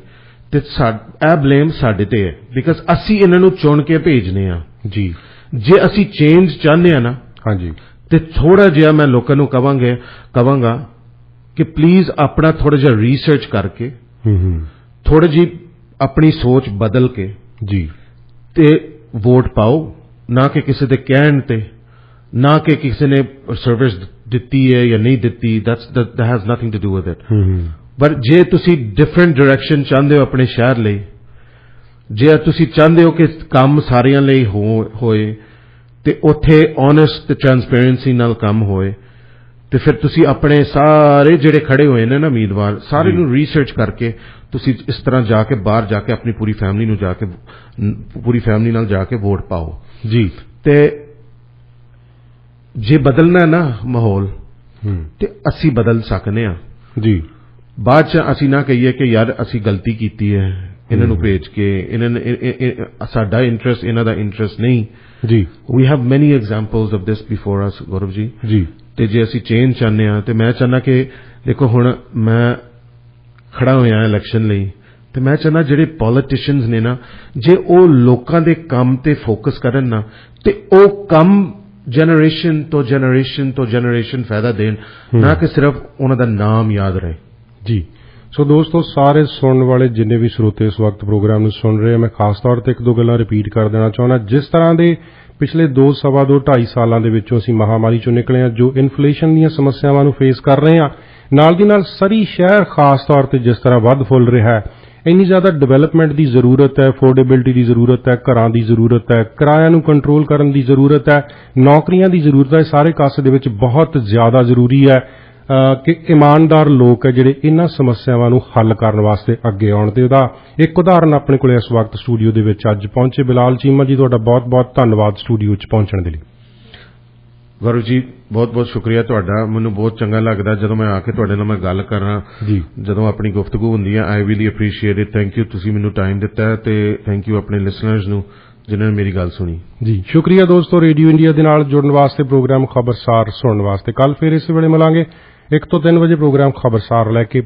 ਤੇ ਇਹ ਬਲੇਮ ਸਾਡੇ ਤੇ ਹੈ, ਬਿਕਾਜ਼ ਅਸੀਂ ਇਹਨਾਂ ਨੂੰ ਚੁਣ ਕੇ ਭੇਜਨੇ ਆ ਜੀ। ਜੇ ਅਸੀਂ ਚੇਂਜ ਚਾਹੁੰਦੇ ਆ ਨਾ, ਹਾਂਜੀ, ਤੇ ਥੋੜਾ ਜਿਹਾ ਮੈਂ ਲੋਕਾਂ ਨੂੰ ਕਵਾਂਗਾ ਕਿ ਪਲੀਜ਼ ਆਪਣਾ ਥੋੜਾ ਜਿਹਾ ਰਿਸਰਚ ਕਰਕੇ, ਥੋੜੀ ਜਿਹੀ ਆਪਣੀ ਸੋਚ ਬਦਲ ਕੇ ਜੀ ਤੇ ਵੋਟ ਪਾਓ, ਨਾ ਕਿ ਕਿਸੇ ਦੇ ਕਹਿਣ ਤੇ, ਨਾ ਕਿ ਕਿਸੇ ਨੇ ਸਰਵਿਸ ਦਿੱਤੀ ਹੈ ਜਾਂ ਨਹੀਂ ਦਿੱਤੀ, that has nothing to do with it। ਪਰ ਜੇ ਤੁਸੀਂ ਡਿਫਰੈਂਟ ਡਾਇਰੈਕਸ਼ਨ ਚਾਹੁੰਦੇ ਹੋ ਆਪਣੇ ਸ਼ਹਿਰ ਲਈ, ਜੇ ਤੁਸੀਂ ਚਾਹੁੰਦੇ ਹੋ ਕਿ ਕੰਮ ਸਾਰਿਆਂ ਲਈ ਹੋਏ ਤੇ ਉੱਥੇ ਓਨੈਸਟ ਤੇ ਟ੍ਰਾਂਸਪੇਰੈਂਸੀ ਨਾਲ ਕੰਮ ਹੋਏ, ਤੇ ਫਿਰ ਤੁਸੀਂ ਆਪਣੇ ਸਾਰੇ ਜਿਹੜੇ ਖੜੇ ਹੋਏ ਨੇ ਨਾ ਉਮੀਦਵਾਰ, ਸਾਰੇ ਨੂੰ ਰਿਸਰਚ ਕਰਕੇ ਤੁਸੀਂ ਇਸ ਤਰ੍ਹਾਂ ਜਾ ਕੇ ਬਾਹਰ ਜਾ ਕੇ ਆਪਣੀ ਪੂਰੀ ਫੈਮਿਲੀ ਨਾਲ ਜਾ ਕੇ ਵੋਟ ਪਾਓ ਜੀ। ਤੇ ਜੇ ਬਦਲਣਾ ਨਾ ਮਾਹੌਲ, ਤੇ ਅਸੀਂ ਬਦਲ ਸਕਨੇ ਆ ਜੀ। ਬਾਅਦ ਚ ਅਸੀਂ ਨਾ ਕਹੀਏ ਕਿ ਯਾਰ ਅਸੀਂ ਗਲਤੀ ਕੀਤੀ ਹੈ, ਇਹਨਾਂ ਨੂੰ ਭੇਜ ਕੇ, ਇਹਨਾਂ ਨੇ ਸਾਡਾ ਇੰਟਰਸਟ ਇਹਨਾਂ ਦਾ ਇੰਟਰਸਟ ਨਹੀਂ ਜੀ। We have many examples of this before us Gaurav ji. ਜੀ। ਤੇ ਜੇ ਅਸੀਂ ਚੇਂਜ ਚਾਹੁੰਦੇ ਆ, ਤੇ ਮੈਂ ਚਾਹੁੰਦਾ ਕਿ ਦੇਖੋ ਹੁਣ ਮੈਂ ਖੜਾ ਹੋਇਆ ਇਲੈਕਸ਼ਨ ਲਈ, ਤੇ ਮੈਂ ਚਾਹੁੰਦਾ ਜਿਹੜੇ ਪੋਲੀਟੀਸ਼ੀਅਨਸ ਨੇ ਨਾ, ਜੇ ਉਹ ਲੋਕਾਂ ਦੇ ਕੰਮ ਤੇ ਫੋਕਸ ਕਰਨ ਨਾ, ਤੇ ਉਹ ਕੰਮ ਜਨਰੇਸ਼ਨ ਤੋਂ ਜਨਰੇਸ਼ਨ ਫਾਇਦਾ ਦੇਣ, ਨਾ ਕਿ ਸਿਰਫ ਉਹਨਾਂ ਦਾ ਨਾਮ ਯਾਦ ਰਹੇ ਜੀ। ਸੋ ਦੋਸਤੋ, ਸਾਰੇ ਸੁਣਨ ਵਾਲੇ ਜਿੰਨੇ ਵੀ ਸਰੋਤੇ ਇਸ ਵਕਤ ਪ੍ਰੋਗਰਾਮ ਨੂੰ ਸੁਣ ਰਹੇ ਆ, ਮੈਂ ਖਾਸ ਤੌਰ ਤੇ 1-2 ਗੱਲਾਂ ਰਿਪੀਟ ਕਰ ਦੇਣਾ ਚਾਹੁੰਦਾ। ਜਿਸ ਤਰ੍ਹਾਂ ਦੇ ਪਿਛਲੇ 2.5 ਸਾਲਾਂ ਦੇ ਵਿੱਚੋਂ ਅਸੀਂ ਮਹਾਮਾਰੀ ਚੋਂ ਨਿਕਲੇ ਆ, ਜੋ ਇਨਫਲੇਸ਼ਨ ਦੀਆਂ ਸਮੱਸਿਆਵਾਂ ਨੂੰ ਫੇਸ ਕਰ ਰਹੇ ਆ, ਨਾਲ ਦੀ ਨਾਲ ਸਰੀ ਸ਼ਹਿਰ ਖਾਸ ਤੌਰ ਤੇ ਜਿਸ ਤਰ੍ਹਾਂ ਵੱਧ ਫੁੱਲ ਰਿਹਾ ਹੈ, ਇੰਨੀ ਜ਼ਿਆਦਾ ਡਿਵੈਲਪਮੈਂਟ ਦੀ ਜ਼ਰੂਰਤ ਹੈ, ਅਫੋਰਡੇਬਿਲਟੀ ਦੀ ਜ਼ਰੂਰਤ ਹੈ, ਘਰਾਂ ਦੀ ਜ਼ਰੂਰਤ ਹੈ, ਕਿਰਾਇਆਂ ਨੂੰ ਕੰਟਰੋਲ ਕਰਨ ਦੀ ਜ਼ਰੂਰਤ ਹੈ, ਨੌਕਰੀਆਂ ਦੀ ਜ਼ਰੂਰਤ ਹੈ। ਸਾਰੇ ਕਾਸੇ ਦੇ ਵਿੱਚ ਬਹੁਤ ਜ਼ਿਆਦਾ ਜ਼ਰੂਰੀ ਹੈ ਕਿ ਇਮਾਨਦਾਰ ਲੋਕ ਹੈ ਜਿਹੜੇ ਇਹਨਾਂ ਸਮੱਸਿਆਵਾਂ ਨੂੰ ਹੱਲ ਕਰਨ ਵਾਸਤੇ ਅੱਗੇ ਆਉਣ। ਤੇ ਉਹਦਾ ਇੱਕ ਉਦਾਹਰਨ ਆਪਣੇ ਕੋਲ ਇਸ ਵਕਤ ਸਟੂਡੀਓ ਦੇ ਵਿੱਚ ਅੱਜ ਪਹੁੰਚੇ ਬਿਲਾਲ ਚੀਮਾ ਜੀ, ਤੁਹਾਡਾ ਬਹੁਤ-ਬਹੁਤ ਧੰਨਵਾਦ ਸਟੂਡੀਓ 'ਚ ਪਹੁੰਚਣ ਦੇ ਲਈ। ਗੌਰਵ ਜੀ, ਬਹੁਤ-ਬਹੁਤ ਸ਼ੁਕਰੀਆ ਤੁਹਾਡਾ। ਮੈਨੂੰ ਬਹੁਤ ਚੰਗਾ ਲੱਗਦਾ ਜਦੋਂ ਮੈਂ ਆ ਕੇ ਤੁਹਾਡੇ ਨਾਲ ਮੈਂ ਗੱਲ ਕਰਾਂ ਜੀ, ਜਦੋਂ ਆਪਣੀ ਗੁਫ਼ਤਗੂ ਹੁੰਦੀ ਹੈ। I really appreciate it. Thank you, ਤੁਸੀਂ ਮੈਨੂੰ ਟਾਈਮ ਦਿੱਤਾ ਹੈ, ਤੇ ਥੈਂਕ ਯੂ ਆਪਣੇ ਲਿਸਨਰਸ ਨੂੰ ਜਿਨ੍ਹਾਂ ਨੇ ਮੇਰੀ ਗੱਲ ਸੁਣੀ ਜੀ। ਸ਼ੁਕਰੀਆ ਦੋਸਤੋ, ਰੇਡੀਓ ਇੰਡੀਆ ਦੇ ਨਾਲ ਜੁੜਨ ਵਾਸਤੇ, ਪ੍ਰੋਗਰਾਮ ਖਬਰਸਾਰ ਸੁਣਨ ਵਾਸਤੇ। ਕੱਲ ਫਿਰ ਇਸੇ ਵੇਲੇ ਮਿਲਾਂਗੇ 1 ਤੋਂ 3 ਵਜੇ ਪ੍ਰੋਗਰਾਮ ਖਬਰਸਾਰ ਲੈ ਕੇ।